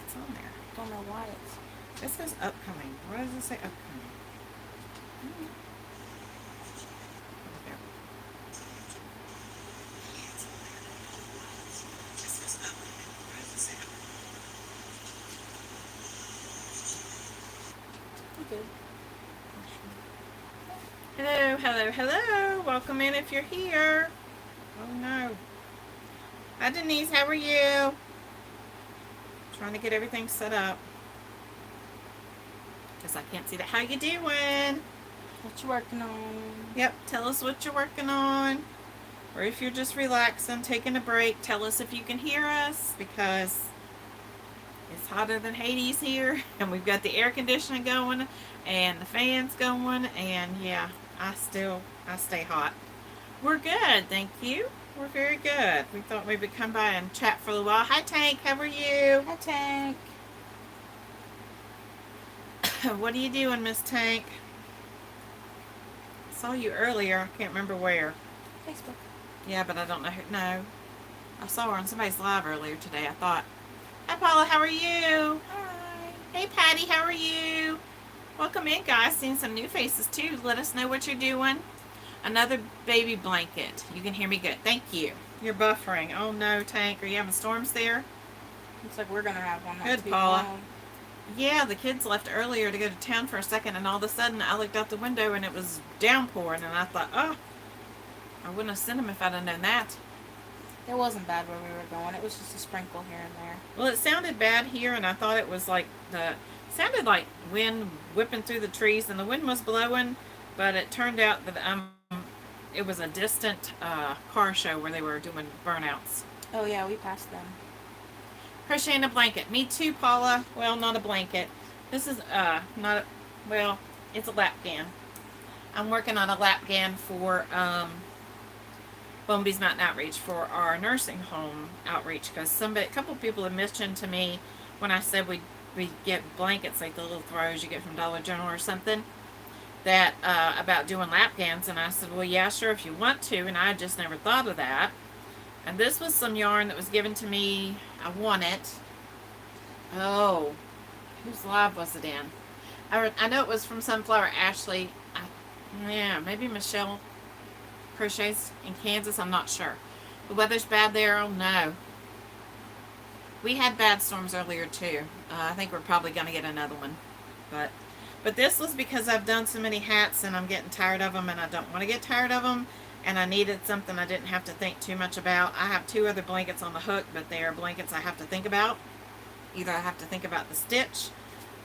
It's on there. Don't know why it's. It says upcoming. Why does it say upcoming? There. Good. Hello, hello, hello. Welcome in if you're here. Oh no. Hi Denise, how are you? Trying to get everything set up. Because I can't see that. How you doing? What you working on? Yep, tell us what you're working on. Or if you're just relaxing, taking a break, tell us if you can hear us because it's hotter than Hades here. And we've got the air conditioning going and the fans going. And yeah, I stay hot. We're good, thank you. We're very good. We thought we would come by and chat for a little while. Hi Tank, how are you? Hi, Tank. What are you doing, Miss Tank? I saw you earlier. I can't remember where. Facebook. Yeah, but I don't know who. No. I saw her on somebody's live earlier today. I thought, hi Paula, how are you? Hi. Hey Patty, how are you? Welcome in, guys. Seeing some new faces too. Let us know what you're doing. Another baby blanket. You can hear me good. Thank you. You're buffering. Oh no, Tank. Are you having storms there? Looks like we're gonna have one. Good, Paula. Yeah, the kids left earlier to go to town for a second, and all of a sudden I looked out the window and it was downpouring, and I thought, oh, I wouldn't have sent them if I'd have known that. It wasn't bad where we were going. It was just a sprinkle here and there. Well, it sounded bad here, and I thought it was like sounded like wind whipping through the trees, and the wind was blowing, but it turned out that it was a distant car show where they were doing burnouts. Oh yeah, we passed them. Crocheting a blanket. Me too, Paula. Well, not a blanket. This is not a, well, it's a lapgan. I'm working on a lapgan for Bumblebee's Mountain Outreach for our nursing home outreach because a couple people have mentioned to me when I said we get blankets like the little throws you get from Dollar General or something that about doing lapgans, and I said, well, yeah, sure, if you want to, and I just never thought of that. And this was some yarn that was given to me. I won it. Oh, whose live was it in? I know it was from Sunflower Ashley. Yeah, maybe Michelle Crochets in Kansas. I'm not sure. The weather's bad there. Oh no. We had bad storms earlier too. I think we're probably going to get another one. But this was because I've done so many hats and I'm getting tired of them, and I don't want to get tired of them. And I needed something I didn't have to think too much about. I have 2 other blankets on the hook, but they are blankets I have to think about. Either I have to think about the stitch,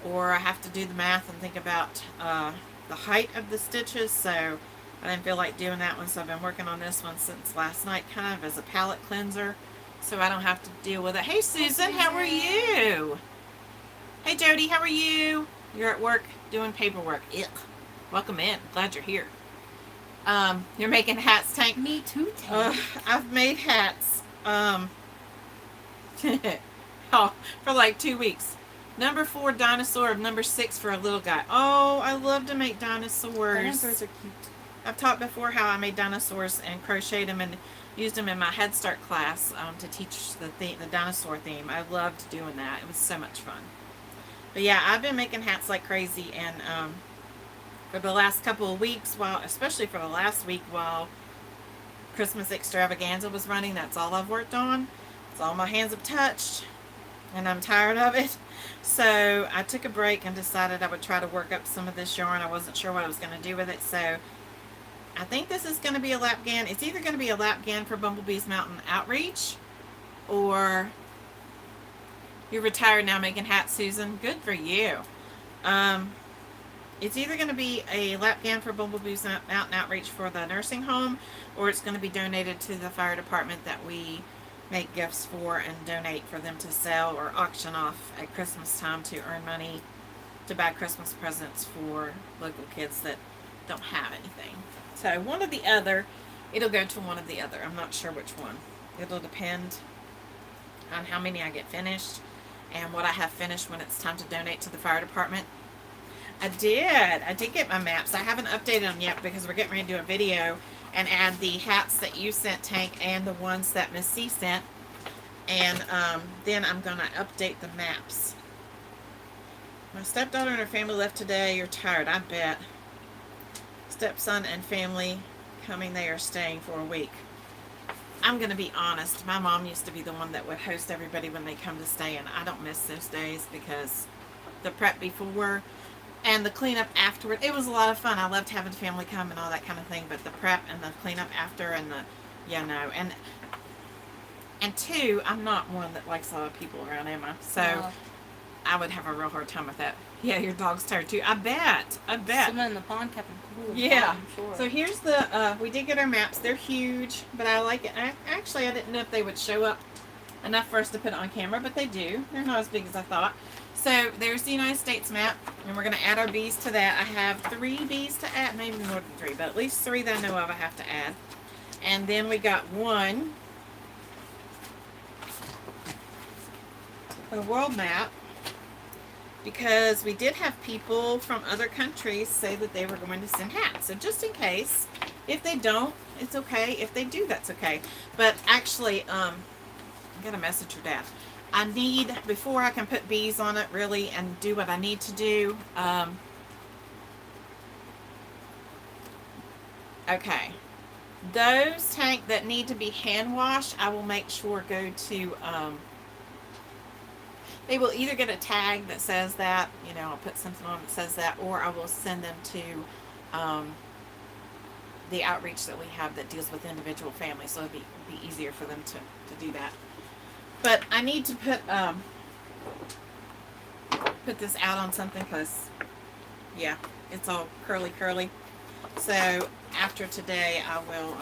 or I have to do the math and think about the height of the stitches. So I didn't feel like doing that one, so I've been working on this one since last night, kind of as a palette cleanser, so I don't have to deal with it. Hey Susan, how are you? Hey Jody, how are you? You're at work doing paperwork. Ew. Welcome in. Glad you're here. You're making hats, Tank? Me too, Tank. I've made hats oh, for like 2 weeks. Number 4 dinosaur, number 6 for a little guy. Oh, I love to make dinosaurs. Dinosaurs are cute. I've talked before how I made dinosaurs and crocheted them and used them in my Head Start class to teach the dinosaur theme. I loved doing that. It was so much fun. But yeah, I've been making hats like crazy, and for the last couple of weeks, especially for the last week while Christmas extravaganza was running, that's all I've worked on. It's all my hands have touched, and I'm tired of it. So I took a break and decided I would try to work up some of this yarn. I wasn't sure what I was going to do with it, so I think this is going to be a lapgan. It's either going to be a lapgan for Bumblebee's Mountain Outreach, or you're retired now making hats, Susan. Good for you. It's either going to be a lapgan for Bumblebee's Mountain Outreach for the nursing home, or it's going to be donated to the fire department that we make gifts for and donate for them to sell or auction off at Christmas time to earn money to buy Christmas presents for local kids that don't have anything. So one or the other, it'll go to one or the other. I'm not sure which one. It'll depend on how many I get finished and what I have finished when it's time to donate to the fire department. I did get my maps. I haven't updated them yet because we're getting ready to do a video and add the hats that you sent, Tank, and the ones that Miss C sent. And then I'm going to update the maps. My stepdaughter and her family left today. You're tired, I bet. Stepson and family coming. They are staying for a week. I'm going to be honest. My mom used to be the one that would host everybody when they come to stay, and I don't miss those days because the prep before and the cleanup afterward, it was a lot of fun. I loved having family come and all that kind of thing, but the prep and the cleanup after and the, no. And two, I'm not one that likes a lot of people around, am I? So No. I would have a real hard time with that. Yeah, your dog's tired too. I bet. Someone in the pond kept them cool. Yeah. I'm sure. So here's the, we did get our maps. They're huge, but I like it. Actually, I didn't know if they would show up enough for us to put it on camera, but they do. They're not as big as I thought. So there's the United States map, and we're going to add our bees to that. I have 3 bees to add, maybe more than 3, but at least 3 that I know of I have to add. And then we got one, a world map, because we did have people from other countries say that they were going to send hats. So just in case, if they don't, it's okay. If they do, that's okay. But actually, I got a message for Dad. I need, before I can put bees on it really and do what I need to do, okay. Those tank that need to be hand washed, I will make sure go to, they will either get a tag that says that, I'll put something on that says that, or I will send them to the outreach that we have that deals with individual families, so it'll be easier for them to do that. But I need to put this out on something because, yeah, it's all curly. So after today, I will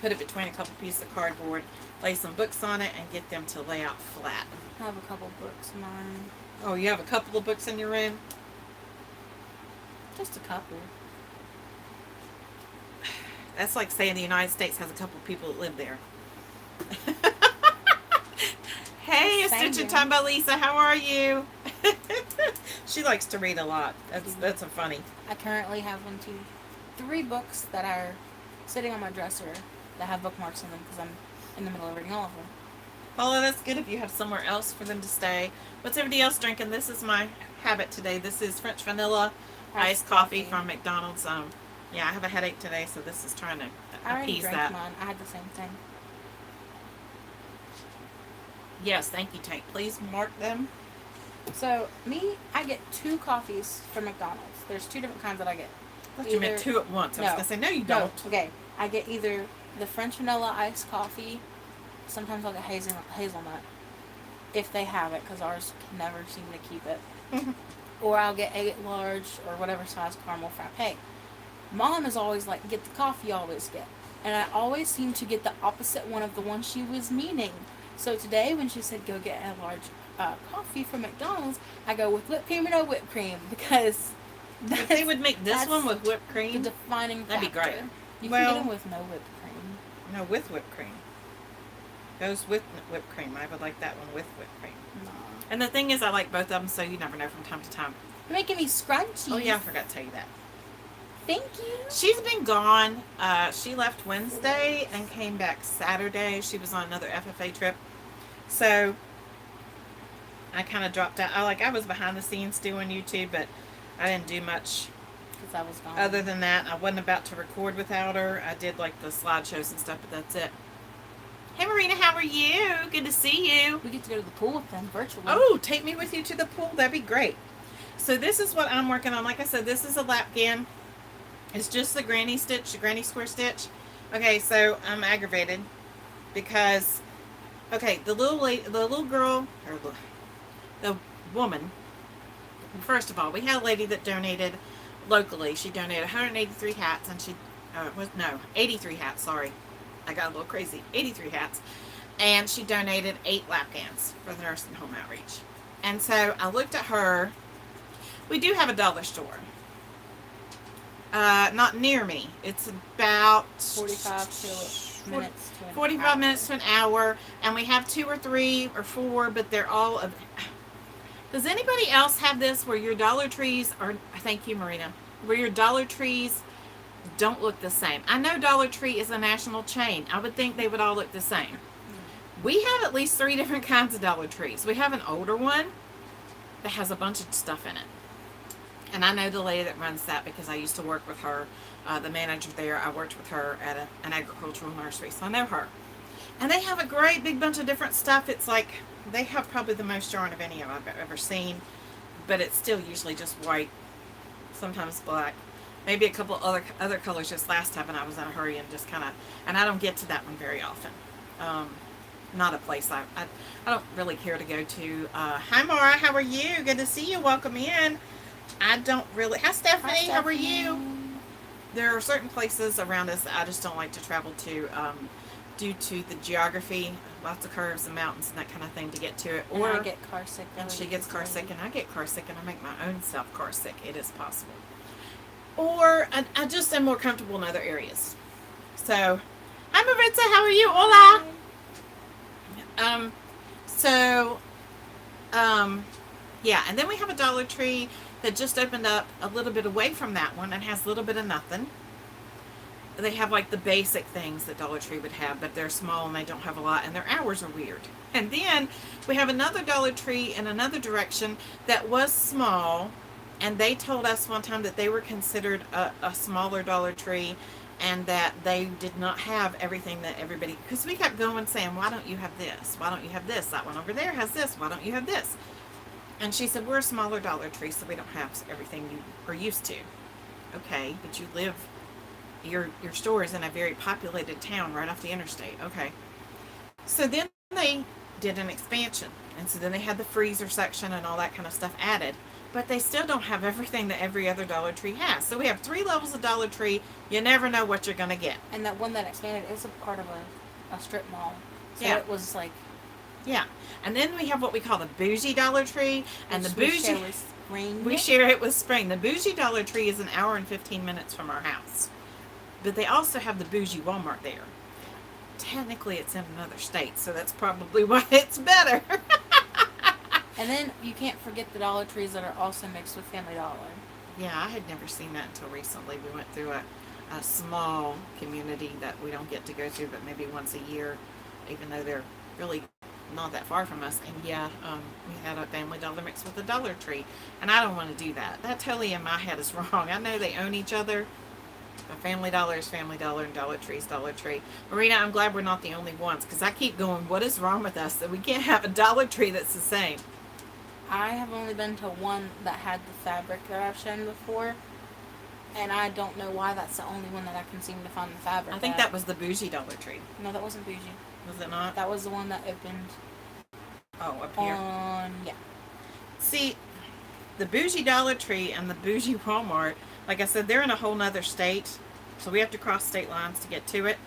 put it between a couple pieces of cardboard, lay some books on it, and get them to lay out flat. I have a couple books in mine. Oh, you have a couple of books in your room? Just a couple. That's like saying the United States has a couple of people that live there. Hey, it's Stitching Time by Lisa. How are you? She likes to read a lot. That's so funny. I currently have 3 books that are sitting on my dresser that have bookmarks in them because I'm in the middle of reading all of them. Paula, that's good if you have somewhere else for them to stay. What's everybody else drinking? This is my habit today. This is French vanilla iced coffee from McDonald's. Yeah, I have a headache today, so this is trying to appease that. I drank mine. I had the same thing. Yes, thank you, Tank. Please mark them. So, I get 2 coffees from McDonald's. There's 2 different kinds that I get. I thought you meant 2 at once. I was going to say, no, you don't. Okay. I get either the French vanilla iced coffee. Sometimes I'll get hazelnut. If they have it, because ours can never seem to keep it. Or I'll get 8 large or whatever size caramel frappe. Mom is always like, get the coffee you always get. And I always seem to get the opposite one of the one she was meaning. So today when she said go get a large coffee from McDonald's, I go with whipped cream or no whipped cream because if they would make this one with whipped cream, the defining factor. That'd be great. You can get them with no whipped cream. No, with whipped cream. Goes with whipped cream. I would like that one with whipped cream. No. And the thing is, I like both of them, so you never know from time to time. You're making me scrunchy. Oh yeah, I forgot to tell you that. Thank you. She's been gone. She left Wednesday and came back Saturday. She was on another FFA trip. So I kind of dropped out. I was behind the scenes doing YouTube, but I didn't do much. Because I was gone. Other than that, I wasn't about to record without her. I did like the slideshows and stuff, but that's it. Hey Marina, how are you? Good to see you. We get to go to the pool with them virtually. Oh, take me with you to the pool. That'd be great. So this is what I'm working on. Like I said, this is a lapghan. It's just the granny stitch, the granny square stitch. Okay, so I'm aggravated because, okay, the little girl, or the woman, first of all, we had a lady that donated locally. She donated 183 hats, and 83 hats, sorry. I got a little crazy. 83 hats. And she donated 8 lapgans for the nursing home outreach. And so I looked at her. We do have a dollar store. Not near me. It's about 45 minutes to an 45 hour. minutes to an hour. And we have 2 or 3 or 4, but they're all of... Does anybody else have this where your Dollar Trees are... Thank you, Marina. Where your Dollar Trees don't look the same? I know Dollar Tree is a national chain. I would think they would all look the same. We have at least 3 different kinds of Dollar Trees. We have an older one that has a bunch of stuff in it. And I know the lady that runs that because I used to work with her, the manager there. I worked with her at an agricultural nursery, so I know her. And they have a great big bunch of different stuff. It's like they have probably the most yarn of any I've ever seen, but it's still usually just white, sometimes black, maybe a couple other colors. Just last time, and I was in a hurry and just kind of, and I don't get to that one very often. Not a place I don't really care to go to. Hi Mara, how are you? Good to see you. Welcome in. I don't really. Hi Stephanie, how are you? There are certain places around us that I just don't like to travel to due to the geography, lots of curves and mountains and that kind of thing to get to it. Or I get car sick. And she gets car sick, and I get car sick, and I make my own self car sick. It is possible. Or I just am more comfortable in other areas. So, hi Maritza, how are you? Hola. Yeah, and then we have a Dollar Tree that just opened up a little bit away from that one and has a little bit of nothing. They have like the basic things that Dollar Tree would have, but they're small and they don't have a lot, and their hours are weird. And then we have another Dollar Tree in another direction that was small, and they told us one time that they were considered a smaller Dollar Tree, and that they did not have everything that everybody, because we kept going saying, why don't you have this? Why don't you have this? That one over there has this. Why don't you have this? And she said, we're a smaller Dollar Tree, so we don't have everything you are used to. Okay, but you live, your store is in a very populated town right off the interstate. Okay. So then they did an expansion. And so then they had the freezer section and all that kind of stuff added. But they still don't have everything that every other Dollar Tree has. So we have 3 levels of Dollar Tree. You never know what you're going to get. And that one that expanded is a part of a strip mall. So yeah. It was like... Yeah. And then we have what we call the bougie Dollar Tree. And the bougie... We share with Spring. We share it with Spring. The bougie Dollar Tree is an hour and 15 minutes from our house. But they also have the bougie Walmart there. Technically, it's in another state, so that's probably why it's better. And then you can't forget the Dollar Trees that are also mixed with Family Dollar. Yeah, I had never seen that until recently. We went through a small community that we don't get to go to, but maybe once a year, even though they're really not that far from us. And yeah, we had a Family Dollar mixed with a Dollar Tree, and I don't want to do that. That totally in my head is wrong. I know they own each other. But Family Dollar is Family Dollar and Dollar Tree is Dollar Tree. Marina, I'm glad we're not the only ones, because I keep going, what is wrong with us that we can't have a Dollar Tree that's the same? I have only been to one that had the fabric that I've shown before, and I don't know why that's the only one that I can seem to find the fabric. I think that was the bougie Dollar Tree. No, that wasn't bougie. Was it not? That was the one that opened. Oh, up here. Yeah. See, the bougie Dollar Tree and the bougie Walmart, like I said, they're in a whole nother state, so we have to cross state lines to get to it.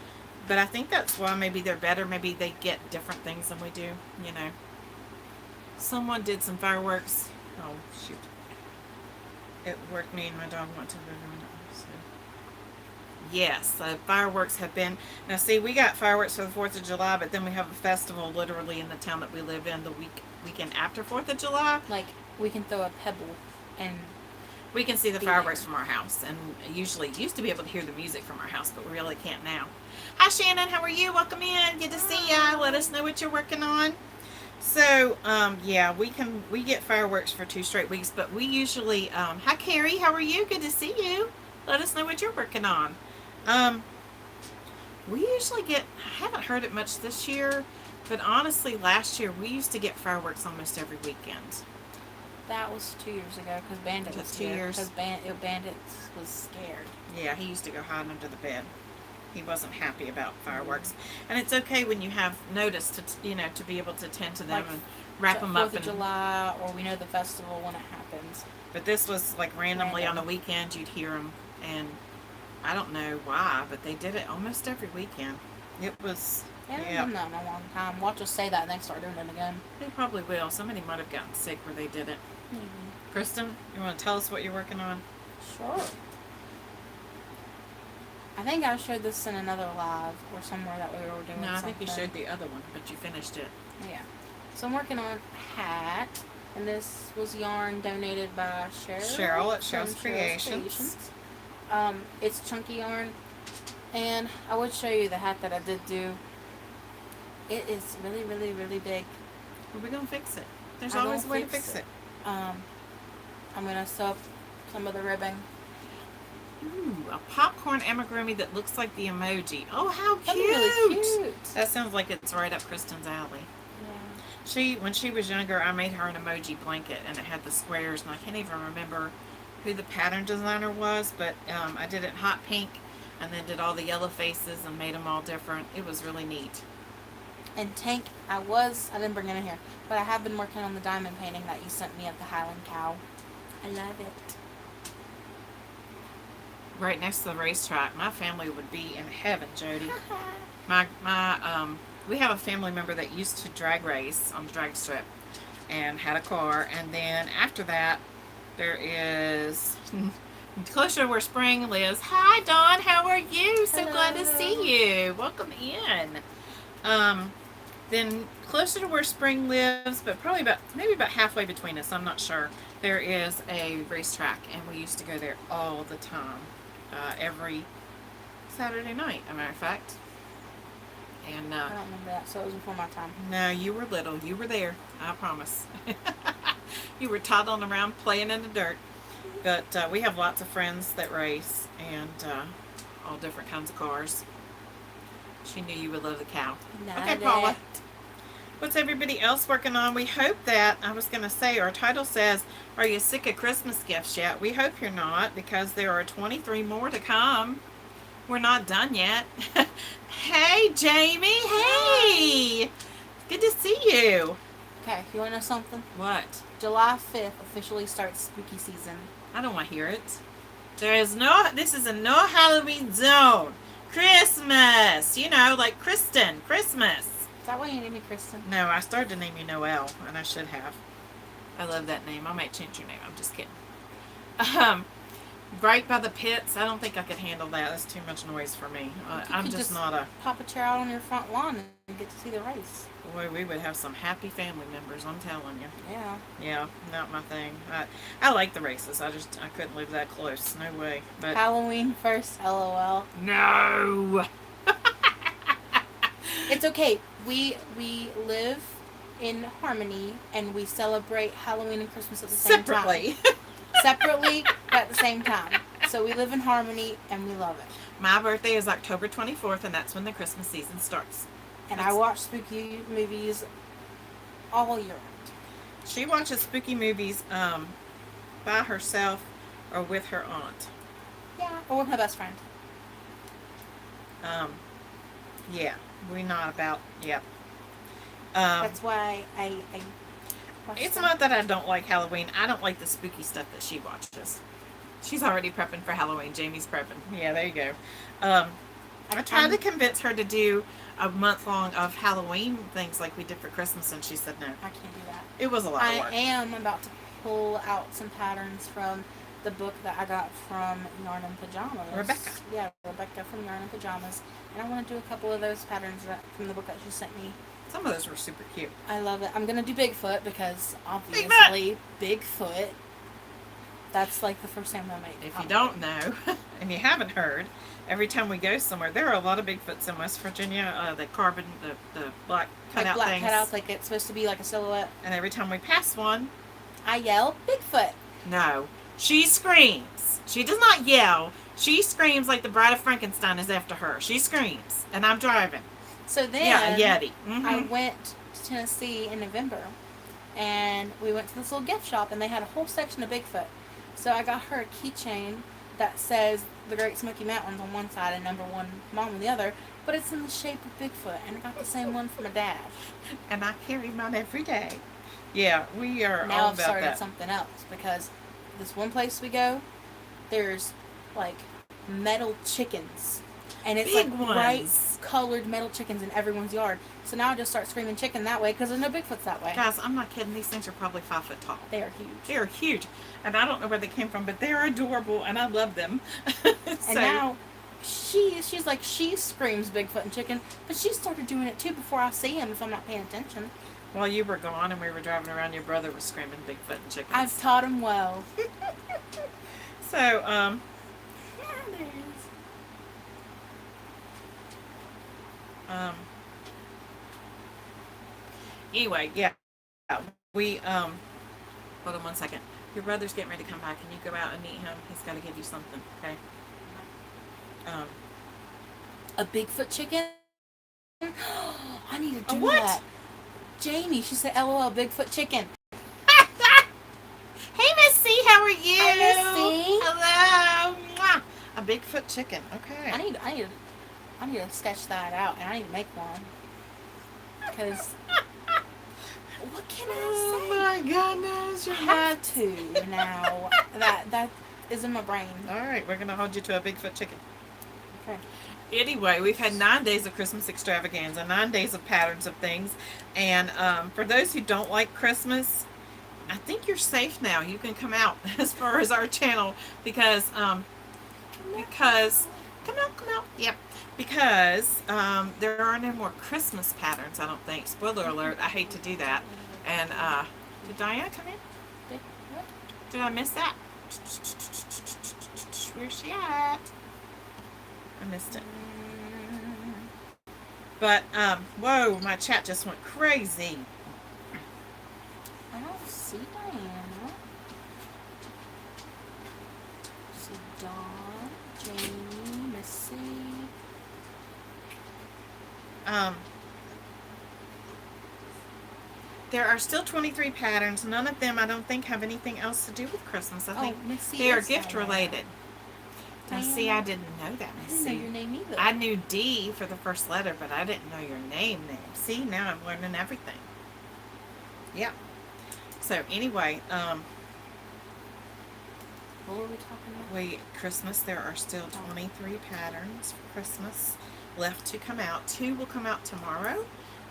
But I think that's why maybe they're better. Maybe they get different things than we do, you know. Someone did some fireworks. Oh, shoot. It worked. Me and my dog went to the room. So. Yes, the fireworks have been... Now, see, we got fireworks for the 4th of July, but then we have a festival literally in the town that we live in the weekend after 4th of July. Like, we can throw a pebble and... We can see the fireworks from our house, and usually used to be able to hear the music from our house, but we really can't now. Hi, Shannon. How are you? Welcome in. Good to see ya. Let us know what you're working on. So, yeah, we get fireworks for 2 straight weeks, but we usually, hi, Carrie. How are you? Good to see you. Let us know what you're working on. We usually get, I haven't heard it much this year, but honestly, last year, we used to get fireworks almost every weekend. That was 2 years ago, because Bandit was 2 years. Because Bandit was scared. Yeah, he used to go hide under the bed. He wasn't happy about fireworks. And it's okay when you have notice to, to be able to tend to them, like, and wrap them up. 4th of July, or we know the festival when it happens. But this was like randomly on the weekend, you'd hear them, and I don't know why, but they did it almost every weekend. It was... Yeah, they've done that in a long time. Watch us say that and they start doing it again. They probably will. Somebody might have gotten sick where they did it. Mm-hmm. Kristen, you want to tell us what you're working on? Sure. I think I showed this in another live or somewhere that we were doing something. No, I think you showed the other one, but you finished it. Yeah. So I'm working on a hat, and this was yarn donated by Cheryl at Cheryl's Creations. It's chunky yarn, and I would show you the hat that I did do. It is really, really, really big. But we're going to fix it. There's I'm always a gonna way to fix fix it. I'm gonna sew up some of the ribbing. Ooh, a popcorn amigurumi that looks like the emoji. Oh, how cute! That'd be really cute. That sounds like it's right up Kristen's alley. Yeah. When she was younger, I made her an emoji blanket, and it had the squares, and I can't even remember who the pattern designer was, but I did it hot pink, and then did all the yellow faces and made them all different. It was really neat. And Tank, I didn't bring it in here, but I have been working on the diamond painting that you sent me of the Highland cow. I love it. Right next to the racetrack. My family would be in heaven, Jody. We have a family member that used to drag race on the drag strip and had a car, and then after that, there is closer to where Spring lives. Hi, Dawn. How are you? So Hello. glad to see you. Welcome in. Then closer to where Spring lives, but probably maybe about halfway between us, I'm not sure, there is a racetrack, and we used to go there all the time, every Saturday night, as a matter of fact. And I don't remember that, so it was before my time. no, you were little. You were there, I promise. You were toddling around playing in the dirt. But we have lots of friends that race, and all different kinds of cars. She knew you would love the cow. Okay, Paula. What's everybody else working on? We hope that, I was going to say, our title says, are you sick of Christmas gifts yet? We hope you're not, because there are 23 more to come. We're not done yet. Hey, Jamie. Hey. Good to see you. Okay, you want to know something? What? July 5th officially starts spooky season. I don't want to hear it. This is a no Halloween zone. Christmas. You know, like Kristen. Christmas. Is that why you named me Kristen? No, I started to name you Noelle, and I should have. I love that name. I might change your name. I'm just kidding. Right by the pits, I don't think I could handle that. That's too much noise for me. I'm just not a... Pop a chair out on your front lawn and get to see the race. Boy, we would have some happy family members, I'm telling you. Yeah. Yeah, not my thing. I like the races. I couldn't live that close. No way. But Halloween first, LOL. no! It's okay. We live in harmony, and we celebrate Halloween and Christmas at the same Separately. time. Separately, but at the same time. So we live in harmony, and we love it. My birthday is October 24th, and that's when the Christmas season starts. And I watch spooky movies all year round. She watches spooky movies by herself or with her aunt. Yeah, or with my best friend. Yeah, we're not about, yep. That's why I watch It's them. not that I don't like Halloween. I don't like the spooky stuff that she watches. She's already prepping for Halloween. Jamie's prepping. Yeah, there you go. I tried to convince her to do a month long of Halloween things like we did for Christmas, and she said no. I can't do that. It was a lot of work. I am about to pull out some patterns from the book that I got from Yarn and Pajamas. Rebecca. Yeah, Rebecca from Yarn and Pajamas. And I want to do a couple of those patterns from the book that she sent me. Some of those were super cute. I love it. I'm going to do Bigfoot because obviously Bigfoot. That's like the first time I make. If you don't know, and you haven't heard, every time we go somewhere, there are a lot of Bigfoots in West Virginia. The carbon, the black cutout black things. cutouts, like it's supposed to be like a silhouette. And every time we pass one, I yell, Bigfoot. no, she screams. She does not yell. She screams like the Bride of Frankenstein is after her. She screams, and I'm driving. So then, yeah, a Yeti. Mm-hmm. I went to Tennessee in November, and we went to this little gift shop, and they had a whole section of Bigfoot. So I got her a keychain that says the Great Smoky Mountains on one side and number one mom on the other, but it's in the shape of Bigfoot, and I got the same one for my dad. And I carry mine every day. Yeah, we are now all I've about started that. something else because this one place we go, there's like metal chickens, and it's Big like ones. bright colored metal chickens in everyone's yard. So now I just start screaming chicken that way because there's no Bigfoots that way. Guys, I'm not kidding. These things are probably 5 foot tall. They are huge. They are huge. And I don't know where they came from, but they're adorable, and I love them. And now she's like, she screams Bigfoot and chicken, but she started doing it too before I see him if I'm not paying attention. while you were gone and we were driving around, your brother was screaming Bigfoot and chickens. I've taught him well. So, Yeah, there it is. Anyway, yeah, we hold on one second. Your brother's getting ready to come back. Can you go out and meet him? He's got to give you something. Okay. Um, A Bigfoot chicken? I need to a do what? that. Jamie, she said, "LOL, Bigfoot chicken." Hey, Miss C, how are you? Hi, Miss C. Hello. Mwah. A Bigfoot chicken. Okay. I need to sketch that out, and I need to make one. Because what can I say? Oh my goodness, I you're have nuts. to now. That is in my brain. All right, we're gonna hold you to a Bigfoot chicken. Okay. Anyway, we've had 9 days of Christmas extravaganza, 9 days of patterns of things, and for those who don't like Christmas, I think you're safe now. You can come out as far as our channel because come out. Yep. Because there are no more Christmas patterns, I don't think. Spoiler alert, I hate to do that. And did Diana come in? Did I miss that? Where's she at? I missed it. But whoa, my chat just went crazy. I don't see Diana. See Dawn, Jamie, Missy. There are still 23 patterns. None of them, I don't think, have anything else to do with Christmas. I think Missy they are is gift Diana. related. Now, see, I Diana. didn't know that, I Miss didn't know C. your name either. I knew D for the first letter, but I didn't know your name. See, now I'm learning everything. Yeah. So anyway, What were we talking about? Christmas. There are still 23 patterns for Christmas left to come out. 2 will come out tomorrow.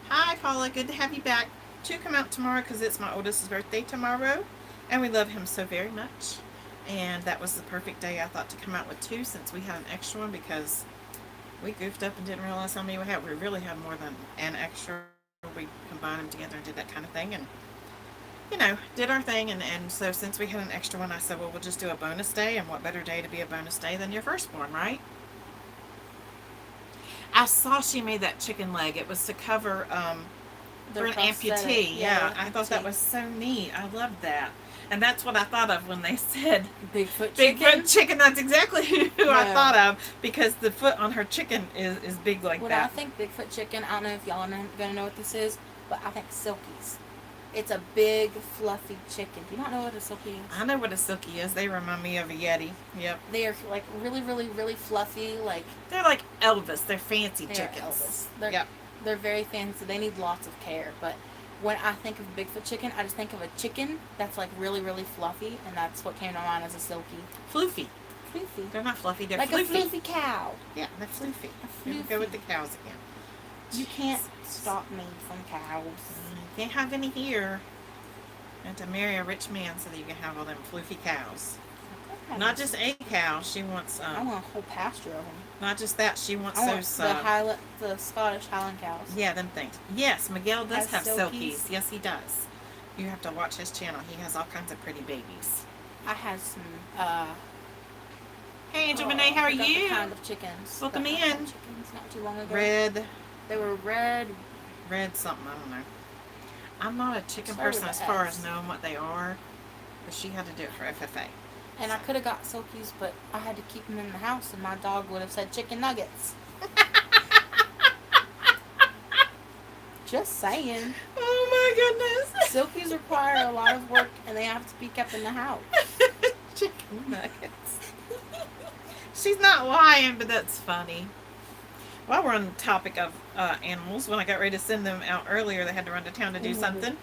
Hi, Paula. Good to have you back. 2 come out tomorrow because it's my oldest's birthday tomorrow, and we love him so very much. And that was the perfect day, I thought, to come out with 2 since we had an extra one because we goofed up and didn't realize how many we had. We really had more than an extra. We combined them together and did that kind of thing, and did our thing. And so since we had an extra one, I said, well, we'll just do a bonus day, and what better day to be a bonus day than your firstborn, right? I saw she made that chicken leg. It was to cover for an amputee. Yeah, I thought that was so neat. I loved that. And that's what I thought of when they said Bigfoot chicken. Bigfoot chicken. That's exactly who I thought of because the foot on her chicken is big like When that. I think Bigfoot chicken, I don't know if y'all are gonna know what this is, but I think Silkies. It's a big, fluffy chicken. Do you not know what a Silkie is? I know what a silky is. They remind me of a Yeti. Yep. They are like really, really, really fluffy. Like They're like Elvis. They're fancy they chickens. are Elvis. Yep. They're very fancy. They need lots of care. But when I think of Bigfoot chicken, I just think of a chicken that's like really, really fluffy, and that's what came to mind as a Silkie. Floofy. Floofy. They're not fluffy. They're Like floofy. a floofy cow. Yeah, they're floofy. A Here we floofy. go with the cows again. You can't stop me from cows. You can't have any here. You have to marry a rich man so that you can have all them floofy cows. Not just a cow. She wants I want a whole pasture of them. not just that. She wants I want those. the Scottish Highland cows. Yeah, them things. Yes, Miguel does have Has silkies. silkies. Yes, he does. You have to watch his channel. He has all kinds of pretty babies. I had some. Hey, Angel Renee, how are I forgot you? The kind of chickens. Welcome that I in. had chickens not too long ago. Red They were red. something. I don't know. I'm not a chicken Start with person as the far S. as knowing what they are, but she had to do it for FFA. And I could have got silkies, but I had to keep them in the house, and my dog would have said chicken nuggets. Just saying. Oh my goodness. Silkies require a lot of work, and they have to be kept in the house. Chicken nuggets. She's not lying, but that's funny. While we're on the topic of animals, when I got ready to send them out earlier, they had to run to town to do something.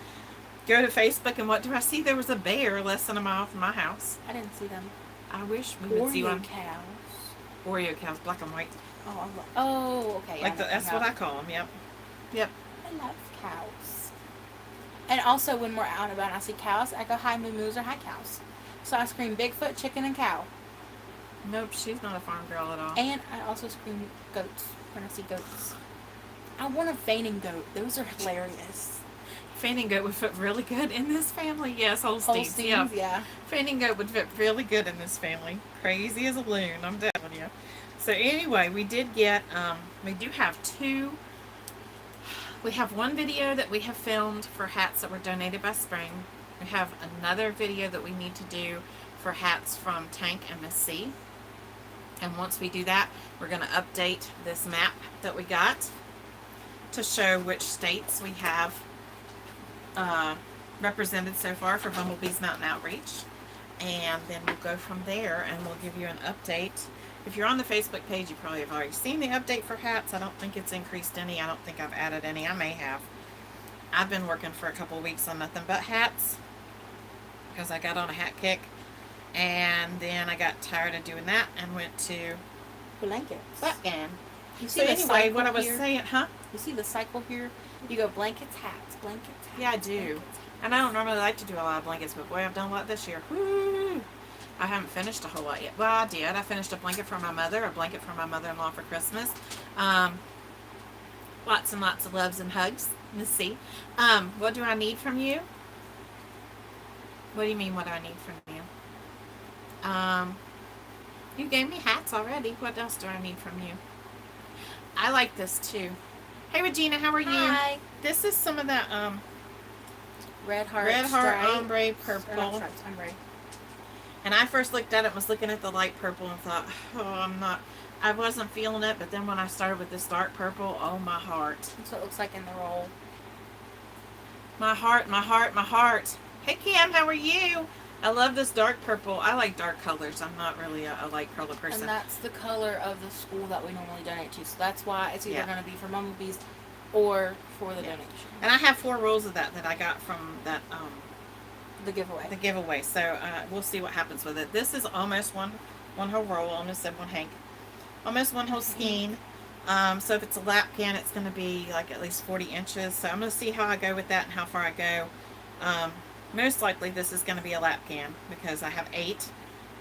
Go to Facebook, and what do I see? There was a bear less than a mile from my house. I didn't see them. I wish we would see Oreo one. cows. Oreo cows, black and white. Okay. Like that's what I call them. Yep. Yep. I love cows. And also, when we're out and about and I see cows, I go, hi, moo-moos, or hi, cows. So I scream Bigfoot, chicken, and cow. Nope, she's not a farm girl at all. And I also scream goats when I see goats. I want a fainting goat. Those are hilarious. Fainting goat would fit really good in this family. Yes, Holsteins. Yeah. Fainting goat would fit really good in this family. Crazy as a loon, I'm telling you. So anyway, we did get, we do have 2. We have one video that we have filmed for hats that were donated by Spring. We have another video that we need to do for hats from Tank and Miss C. And once we do that, we're going to update this map that we got to show which states we have represented so far for Bumblebee's Mountain Outreach. And then we'll go from there and we'll give you an update. If you're on the Facebook page, you probably have already seen the update for hats. I don't think it's increased any. I don't think I've added any. I may have. I've been working for a couple of weeks on nothing but hats because I got on a hat kick. And then I got tired of doing that and went to Blankets. Buttgan. You see So the anyway, cycle what I was here? saying, huh? You see the cycle here? You go blankets, hats, blankets, hats. Yeah, I do. Blankets, And I don't normally like to do a lot of blankets, but boy, I've done a lot this year. Woo! I haven't finished a whole lot yet. Well, I did. I finished a blanket for my mother, a blanket for my mother-in-law for Christmas. Lots and lots of loves and hugs. Let's see. What do I need from you? What do you mean, what do I need from you? You gave me hats already. What else do I need from you? I like this too. Hey, Regina, how are you? Hi. This is some of that Red heart. red heart stripe. ombre Or not purple. stripes, ombre. And I first looked at it, was looking at the light purple and thought, oh, I wasn't feeling it. But then when I started with this dark purple, oh, my heart. That's what it looks like in the roll. My heart, my heart, my heart. Hey, Kim, how are you? I love this dark purple. I like dark colors. I'm not really a light color person. And that's the color of the school that we normally donate to. So that's why it's either Yeah. going to be for Bumblebees or for the donation. And I have 4 rolls of that I got from that The giveaway. the giveaway. So we'll see what happens with it. This is almost one whole roll. I almost said one hank. Almost one whole skein. So if it's a lapkin, it's going to be like at least 40 inches. So I'm going to see how I go with that and how far I go. Most likely this is going to be a lapkin because I have 8.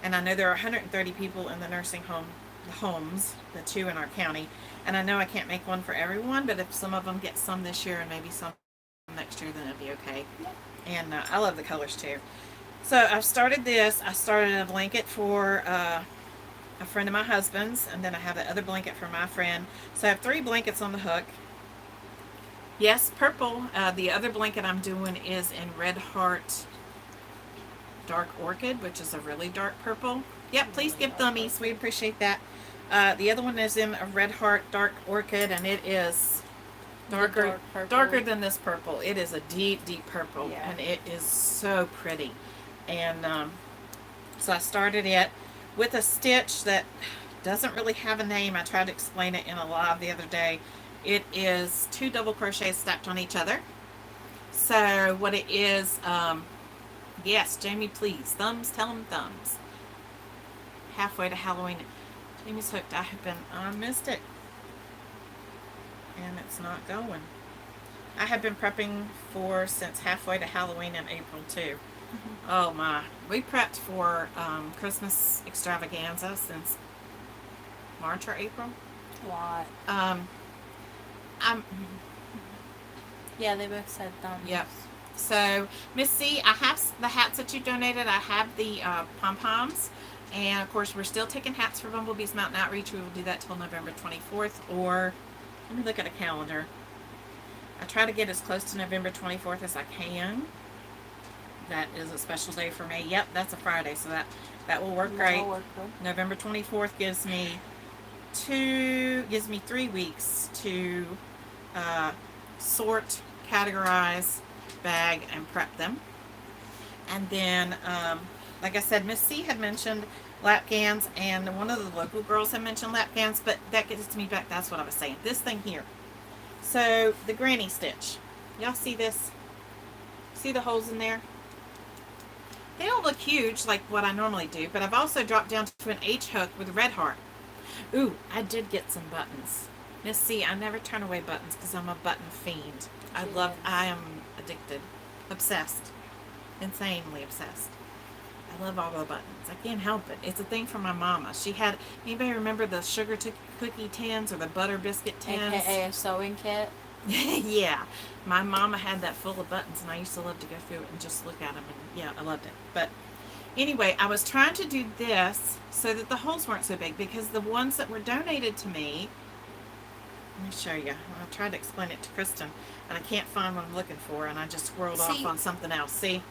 And I know there are 130 people in the nursing home, the homes, the 2 in our county. And I know I can't make one for everyone, but if some of them get some this year and maybe some next year, then it'll be okay. Yeah. And I love the colors too. So I've started this. I started a blanket for a friend of my husband's, and then I have the other blanket for my friend. So I have 3 blankets on the hook. Yes, purple. The other blanket I'm doing is in Red Heart Dark Orchid, which is a really dark purple. Yep, please give thummies. We appreciate that. The other one is in a Red Heart Dark Orchid, and it is darker, darker than this purple. It is a deep, deep purple, Yeah. and it is so pretty. And so I started it with a stitch that doesn't really have a name. I tried to explain it in a live the other day. It is 2 double crochets stacked on each other. So what it is, yes, Jamie, please, thumbs, tell them thumbs. Halfway to Halloween. Jamie's hooked. I missed it. And it's not going. I have been prepping for since halfway to Halloween in April too. Mm-hmm. Oh my. We prepped for Christmas extravaganza since March or April. A lot. Yeah, they both said thumbs. Yep. So, Miss C, I have the hats that you donated. I have the pom-poms. And, of course, we're still taking hats for Bumblebee's Mountain Outreach. We will do that till November 24th. Or, let me look at a calendar. I try to get as close to November 24th as I can. That is a special day for me. Yep, that's a Friday, so that will work great. That'll work good. November 24th gives me 3 weeks to sort, categorize, bag, and prep them. And then, like I said, Miss C had mentioned lapgans, and one of the local girls had mentioned lapgans, but that gets me back. That's what I was saying. This thing here. So, the granny stitch. Y'all see this? See the holes in there? They don't look huge like what I normally do, but I've also dropped down to an H hook with a red heart. Ooh, I did get some buttons. Miss C, I never turn away buttons because I'm a button fiend. I am addicted. Obsessed. Insanely obsessed. I love all the buttons. I can't help it. It's a thing from my mama. She had, anybody remember the sugar cookie tins or the butter biscuit tins? AKA a sewing kit. Yeah. My mama had that full of buttons, and I used to love to go through it and just look at them. And yeah, I loved it. But anyway, I was trying to do this so that the holes weren't so big, because the ones that were donated to me Let me show you. I tried to explain it to Kristen, and I can't find what I'm looking for, and I just swirled off on something else. See?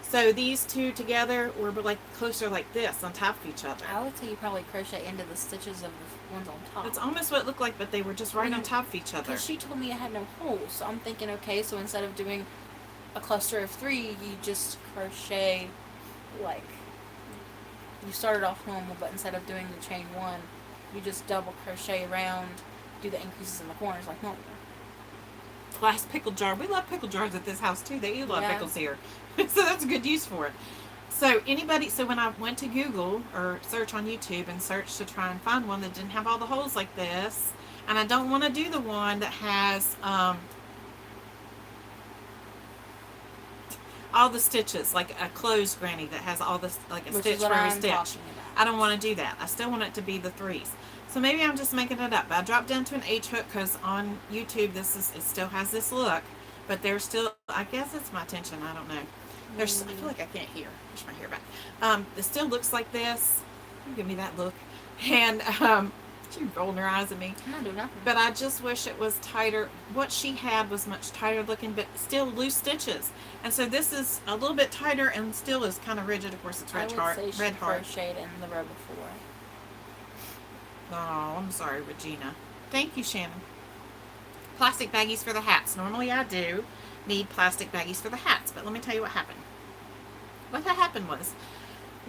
So these two together were like closer like this on top of each other. I would say you probably crochet into the stitches of the ones on top. It's almost what it looked like, but they were just right on top of each other. Because she told me it had no holes, so I'm thinking, okay, so instead of doing a cluster of 3, you just crochet, like, you started off normal, but instead of doing the chain 1, you just double crochet around, do the increases in the corners like normal. Glass pickle jar. We love pickle jars at this house too. They eat a lot of pickles here. So that's a good use for it. So when I went to Google or search on YouTube and search to try and find one that didn't have all the holes like this, and I don't want to do the one that has all the stitches, like a closed granny that has all this, like a stitch for every stitch. I don't want to do that. I still want it to be the 3s. So maybe I'm just making it up. I dropped down to an H hook because on YouTube it still has this look, but there's still, I guess it's my tension, I don't know. I feel like I can't hear. Push my hair back. It still looks like this. Give me that look. And she rolled her eyes at me. I'm not doing nothing. But I just wish it was tighter. What she had was much tighter looking, but still loose stitches. And so this is a little bit tighter and still is kind of rigid. Of course, it's red heart. I would say she crocheted in the row before. Oh, I'm sorry, Regina. Thank you, Shannon. Plastic baggies for the hats. Normally I do need plastic baggies for the hats, but let me tell you what happened. What had happened was,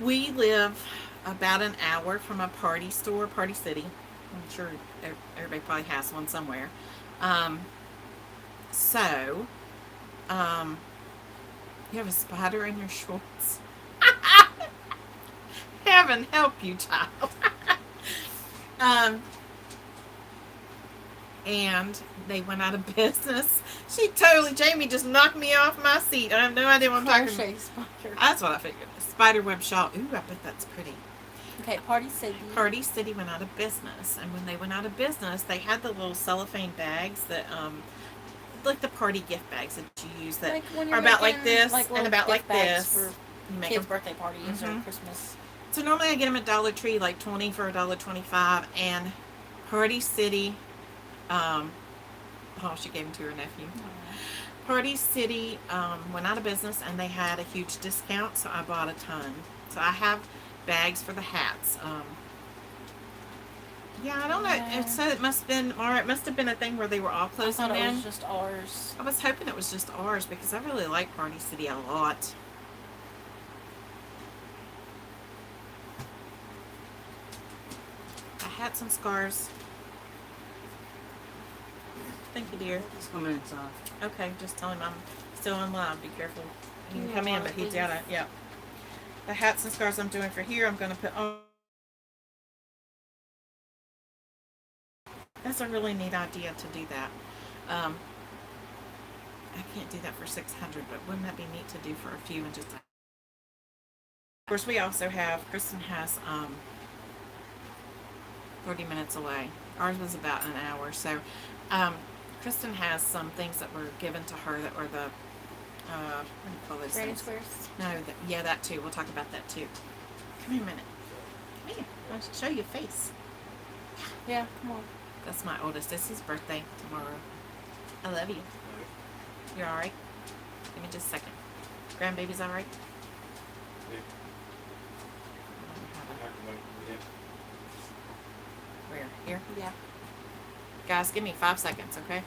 we live about an hour from a party store, Party City. I'm sure everybody probably has one somewhere. You have a spider in your shorts. Heaven help you, child. And they went out of business. Jamie just knocked me off my seat. I have no idea what I'm talking about. Spider. That's what I figured. Spiderweb shawl. Ooh, I bet that's pretty. Okay, Party City. Party City went out of business. And when they went out of business, they had the little cellophane bags that, like the party gift bags that you use that are about like this and about like this. For kids' birthday parties or Christmas. So normally I get them at Dollar Tree, like 20 for $1.25, and Party City, she gave them to her nephew. Party City went out of business, and they had a huge discount, so I bought a ton. So I have bags for the hats. I don't know. It said it must have been a thing where they were all closing in. I thought it was just ours. I was hoping it was just ours because I really like Party City a lot. Hats and scarves. Thank you, dear. Just come inside. Okay, just tell him I'm still on live. Be careful. He can come in, but he's got to, yeah. The hats and scarves I'm doing for here, I'm going to put on. That's a really neat idea to do that. I can't do that for 600, but wouldn't that be neat to do for a few and just. Of course, we also have, Kristen has 30 minutes away. Ours was about an hour. So Kristen has some things that were given to her that were the what do you call those Granny things? squares? No, that too. We'll talk about that too. Come here a minute. Come here. I want to show you a face. Yeah, come on. That's my oldest. It's his birthday tomorrow. I love you. You're alright? Give me just a second. Grandbaby's alright? Where? Here? Yeah. Guys, give me 5 seconds, okay?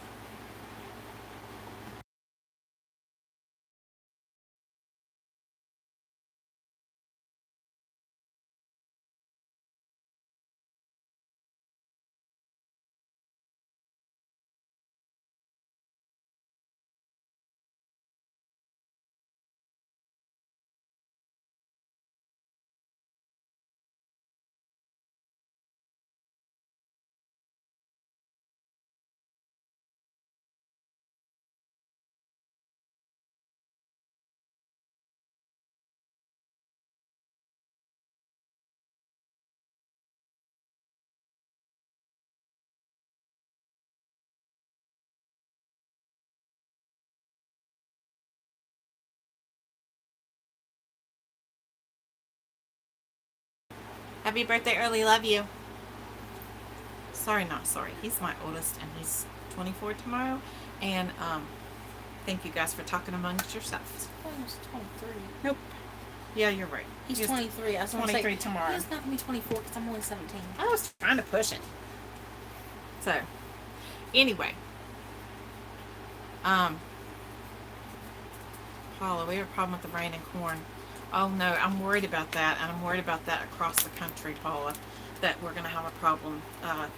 Happy birthday early. Love you. not sorry. He's my oldest, and he's 24 tomorrow. And thank you guys for talking amongst yourselves. I thought he was 23. Nope. Yeah, you're right. He's 23. I was 23 tomorrow. He's not going to be 24 because I'm only 17. I was trying to push it. So, anyway. Paula, we have a problem with the rain and corn. Oh no, I'm worried about that, and I'm worried about that across the country, Paula, that we're going to have a problem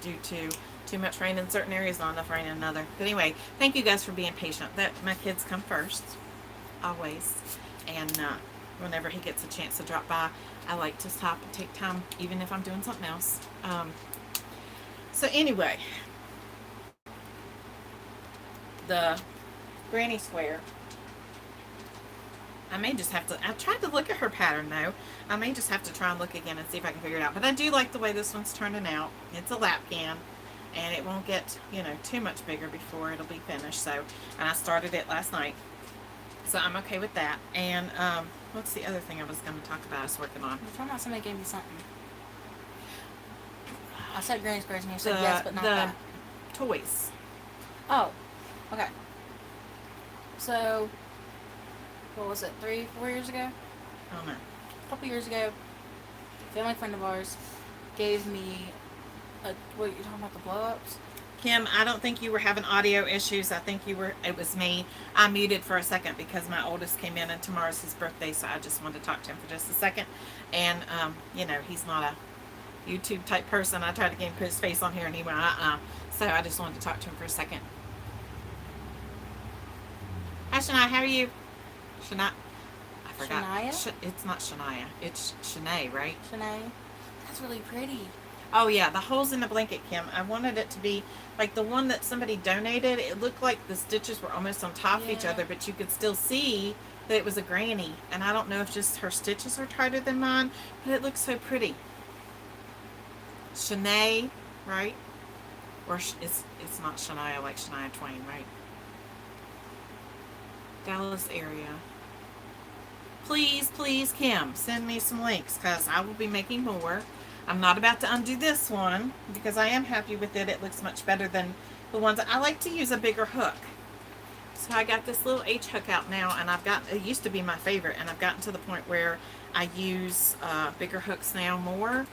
due to too much rain in certain areas, not enough rain in another. But anyway, thank you guys for being patient. That my kids come first, always, and whenever he gets a chance to drop by, I like to stop and take time, even if I'm doing something else. So anyway, the granny square. I may just have to, I tried to look at her pattern though. I may just have to try and look again and see if I can figure it out. But I do like the way this one's turning out. It's a lapcan, and it won't get, you know, too much bigger before it'll be finished. So, and I started it last night. So I'm okay with that. And what's the other thing I was going to talk about I was working on? You're talking about somebody gave me something. I said granny squares and you said yes, but not that. Toys. Oh, okay. So, what was it, 3-4 years ago? I don't know. A couple years ago, a family friend of ours gave me what you're talking about, the blow-ups? Kim, I don't think you were having audio issues. I think it was me. I muted for a second because my oldest came in and tomorrow's his birthday, so I just wanted to talk to him for just a second. And, you know, he's not a YouTube type person. I tried to get him to put his face on here and he went, So I just wanted to talk to him for a second. Hi, Shania. How are you? Shania. I forgot. Shania? It's not Shania. It's Shanae, right? Shanae? That's really pretty. Oh, yeah. The holes in the blanket, Kim. I wanted it to be like the one that somebody donated. It looked like the stitches were almost on top of each other, but you could still see that it was a granny. And I don't know if just her stitches are tighter than mine, but it looks so pretty. Shanae, right? Or it's not Shania like Shania Twain, right? Dallas area. Please, please, Kim, send me some links because I will be making more. I'm not about to undo this one because I am happy with it. It looks much better than the ones. I like to use a bigger hook. So I got this little H hook out now, and it used to be my favorite, and I've gotten to the point where I use bigger hooks now more,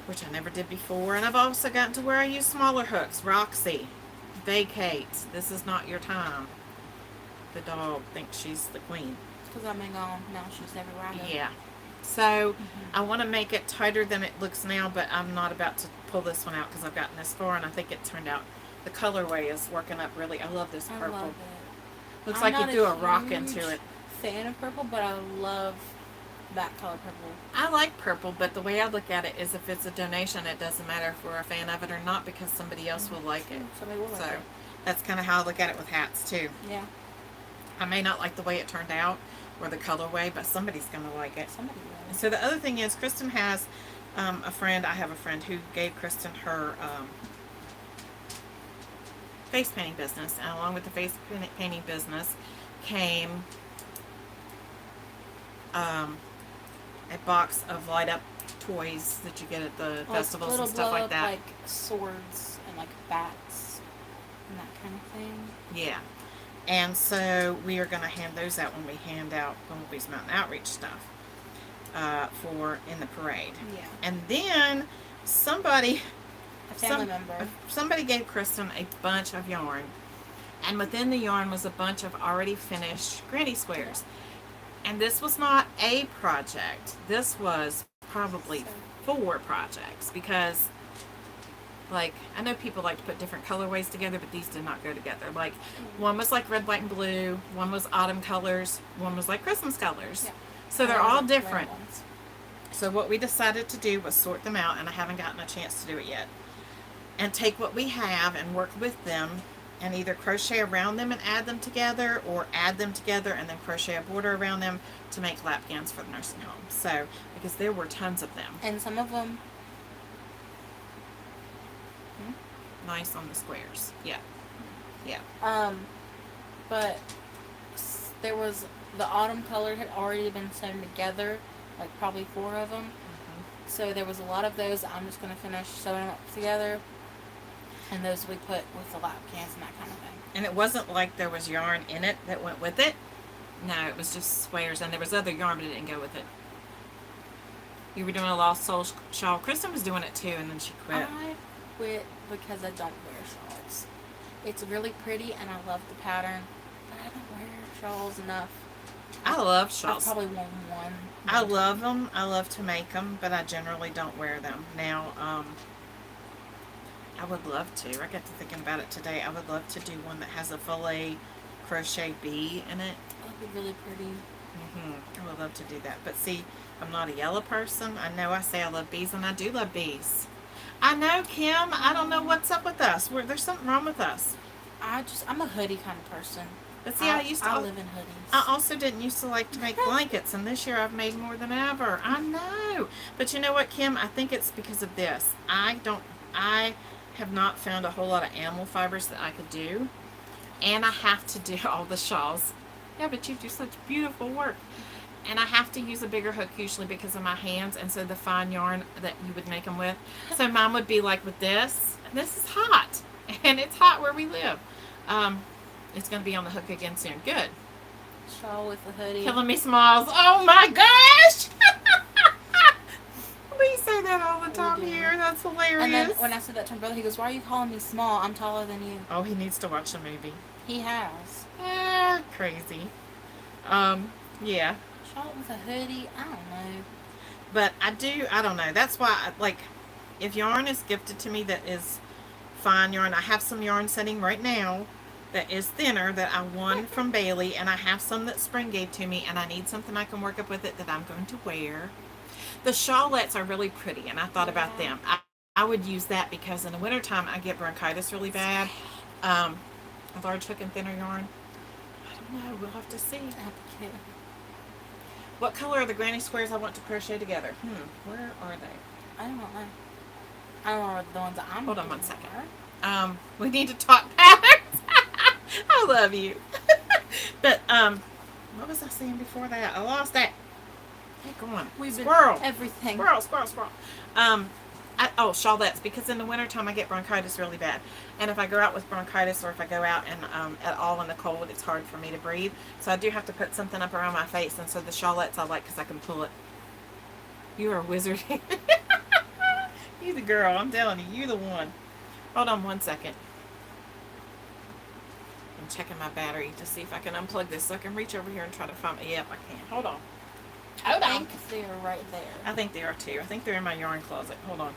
which I never did before. And I've also gotten to where I use smaller hooks. Roxy, vacate. This is not your time. The dog thinks she's the queen. Because I've been gone. Now she's everywhere I go. Yeah. So I want to make it tighter than it looks now, but I'm not about to pull this one out because I've gotten this far, and I think it turned out the colorway is working up really. I love this purple. I love it. Looks like you threw a rock into it. Fan of purple, but I love that color purple. I like purple, but the way I look at it is if it's a donation, it doesn't matter if we're a fan of it or not because somebody else will like it. Somebody will like it. That's kind of how I look at it with hats too. Yeah. I may not like the way it turned out or the colorway, but somebody's going to like it. Somebody will. And so the other thing is Kristen has a friend. I have a friend who gave Kristen her face painting business, and along with the face painting business came a box of light up toys that you get at the festivals and stuff like that. Like swords and like bats and that kind of thing. Yeah. And so we are going to hand those out when we hand out Bumblebee's Mountain Outreach stuff for in the parade. Yeah. And then somebody gave Kristen a bunch of yarn, and within the yarn was a bunch of already finished granny squares. And this was not a project. This was probably 4 projects because, like, I know people like to put different colorways together, but these did not go together. Like, one was like red, white, and blue. One was autumn colors. One was like Christmas colors. Yeah. So they're all different. So what we decided to do was sort them out, and I haven't gotten a chance to do it yet. And take what we have and work with them and either crochet around them and add them together, or add them together and then crochet a border around them to make lap gowns for the nursing home. So, because there were tons of them. And some of them nice on the squares. Yeah. Yeah. But there was, the autumn color had already been sewn together, like probably 4 of them. So there was a lot of those. I'm just going to finish sewing them up together. And those we put with the lap cans and that kind of thing. And it wasn't like there was yarn in it that went with it. No, it was just squares, and there was other yarn, but it didn't go with it. You were doing a Lost Soul shawl. Kristen was doing it too, and then she quit. I quit because I don't wear shawls. It's really pretty, and I love the pattern, but I don't wear shawls enough. I love I've shawls. probably worn one. I love them. I love to make them, but I generally don't wear them. Now, I would love to. I got to thinking about it today. I would love to do one that has a filet crochet bee in it. That'd be really pretty. I would love to do that. But see, I'm not a yellow person. I know I say I love bees, and I do love bees. I know, Kim. I don't know what's up with us. There's something wrong with us. I'm a hoodie kind of person. But see, I used to. I live in hoodies. I also didn't used to like to make blankets, and this year I've made more than ever. I know. But you know what, Kim? I think it's because of this. I have not found a whole lot of animal fibers that I could do, and I have to do all the shawls. Yeah, but you do such beautiful work. And I have to use a bigger hook usually because of my hands, and so the fine yarn that you would make them with. So mine would be like with this. This is hot, and it's hot where we live. It's going to be on the hook again soon. Good. Shawl with the hoodie. Killing me smiles. Oh my gosh! We say that all the time here. That's hilarious. And then when I said that to my brother, he goes, "Why are you calling me small? I'm taller than you." Oh, he needs to watch the movie. He has. Crazy. Yeah. Shawl with a hoodie. I don't know. But I don't know. That's why, if yarn is gifted to me that is fine yarn, I have some yarn sitting right now that is thinner that I won from Bailey, and I have some that Spring gave to me, and I need something I can work up with it that I'm going to wear. The shawlettes are really pretty, and I thought about them. I would use that because in the wintertime I get bronchitis really bad. A large hook and thinner yarn. I don't know. We'll have to see. What color are the granny squares I want to crochet together? Where are they? I don't know. I don't know the ones that I'm. Hold on one second. We need to talk patterns. I love you. But what was I saying before that? I lost that. Hey, go on. Squirrel. Everything. Squirrel. Shawlettes, because in the wintertime I get bronchitis really bad. And if I go out with bronchitis, or if I go out and at all in the cold, it's hard for me to breathe. So I do have to put something up around my face. And so the shawlettes I like because I can pull it. You are a wizard. You the girl. I'm telling you. You the one. Hold on one second. I'm checking my battery to see if I can unplug this so I can reach over here and try to find it. Yep, I can. Hold on. I think they're right there. I think they are too. I think they're in my yarn closet. Hold on.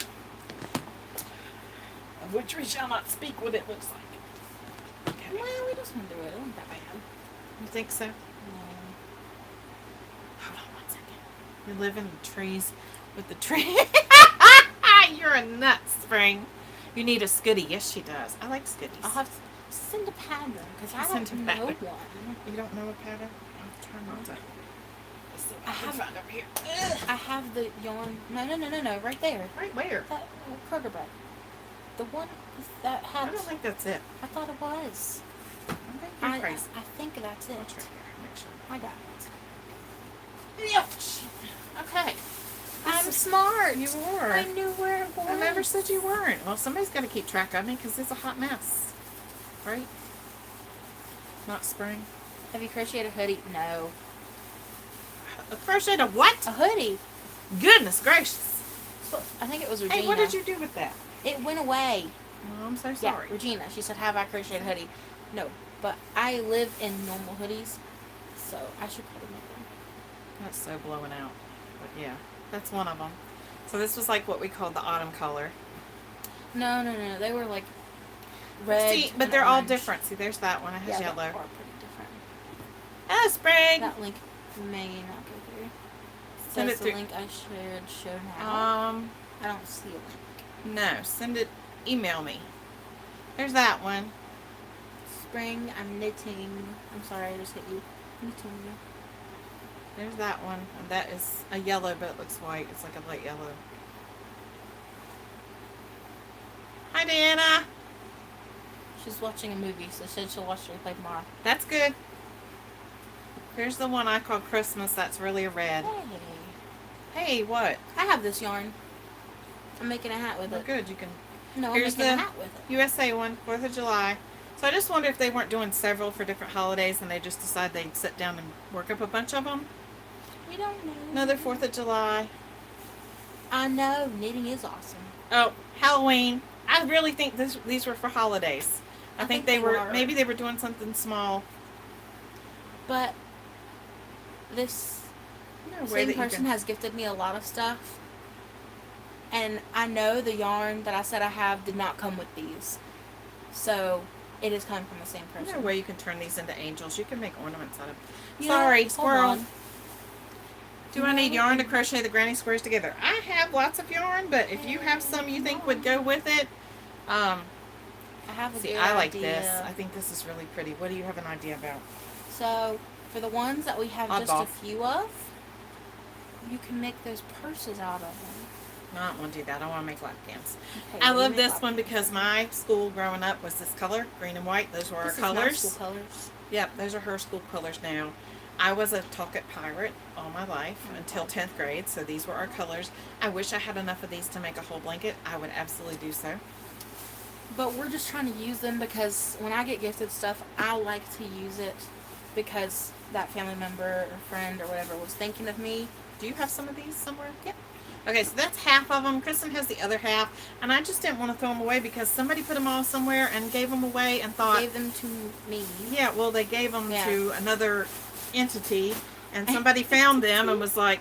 Of which we shall not speak what it looks like. Okay. Well, we just want to do it. It wasn't that bad. You think so? No. Hold on one second. We live in the trees with the tree. You're a nut, Spring. You need a Scooty. Yes, she does. I like Scooties. I'll have to send a pattern because I Send don't a know pattern. one. You don't know a pattern? I'll try not to. Let's see what I can find over here. I have the yarn. No, right there. Right where? That Kroger bag. The one that had. I don't think that's it. I thought it was. I think you're crazy. I think that's it. I'll try here. Make sure. I got it. Yep. Okay. I'm smart. You were. I knew where it was. I never said you weren't. Well, somebody's got to keep track of me because it's a hot mess. Right? Not Spring. Have you crocheted a hoodie? No. A crochet a what? A hoodie. Goodness gracious. I think it was Regina. Hey, what did you do with that? It went away. Oh, I'm so sorry. Yeah, Regina. She said, "Have I crocheted a hoodie?" No, but I live in normal hoodies, so I should probably make one. That's so blowing out. But yeah, that's one of them. So this was like what we called the autumn color. No. They were like red. See, but and they're all orange. different. See, there's that one. It has They yellow. are pretty different. Oh, Spring. That link may not go through. Send Does it the through. link I should show now? I don't see a link. No. Send it. Email me. There's that one. Spring, I'm knitting. I'm sorry, I just hit you. Knitting. There's that one. And that is a yellow, but it looks white. It's like a light yellow. Hi, Diana. She's watching a movie, so she said she'll watch the replay tomorrow. That's good. Here's the one I call Christmas. That's really a red. Hey. Hey, what? I have this yarn. I'm making a hat with Well, it. good. You can. No, I'm Here's making a the hat with it. USA one, 4th of July. So I just wonder if they weren't doing several for different holidays and they just decided they'd sit down and work up a bunch of them. We don't know. Another 4th of July. I know, knitting is awesome. Oh, Halloween. I really think these were for holidays. I think they were, maybe they were doing something small. But this same person has gifted me a lot of stuff. And I know the yarn that I said I have did not come with these. So it is coming from the same person. There's no way you can turn these into angels. You can make ornaments out of them. You Sorry, know, squirrel. Do I need yarn to crochet the granny squares together? I have lots of yarn, but if you have some you think would go with it, I have a see, good I like idea. this. I think this is really pretty. What do you have an idea about? So for the ones that we have just Oddball. a few of, you can make those purses out of them. No, I don't want to do that. I want to make lap cans. Okay, I well, you love make this lap one cans. because my school growing up was this color, green and white. Those were our This colors. is my school colors. Yep, those are her school colors now. I was a Talcott pirate all my life until 10th grade, so these were our colors. I wish I had enough of these to make a whole blanket. I would absolutely do so. But we're just trying to use them because when I get gifted stuff, I like to use it because that family member or friend or whatever was thinking of me. Do you have some of these somewhere? Yep. Okay, so that's half of them. Kristen has the other half, and I just didn't want to throw them away because somebody put them all somewhere and gave them away and thought, Gave them to me. yeah, well, they gave them Yeah. to another entity, and somebody found them and was like,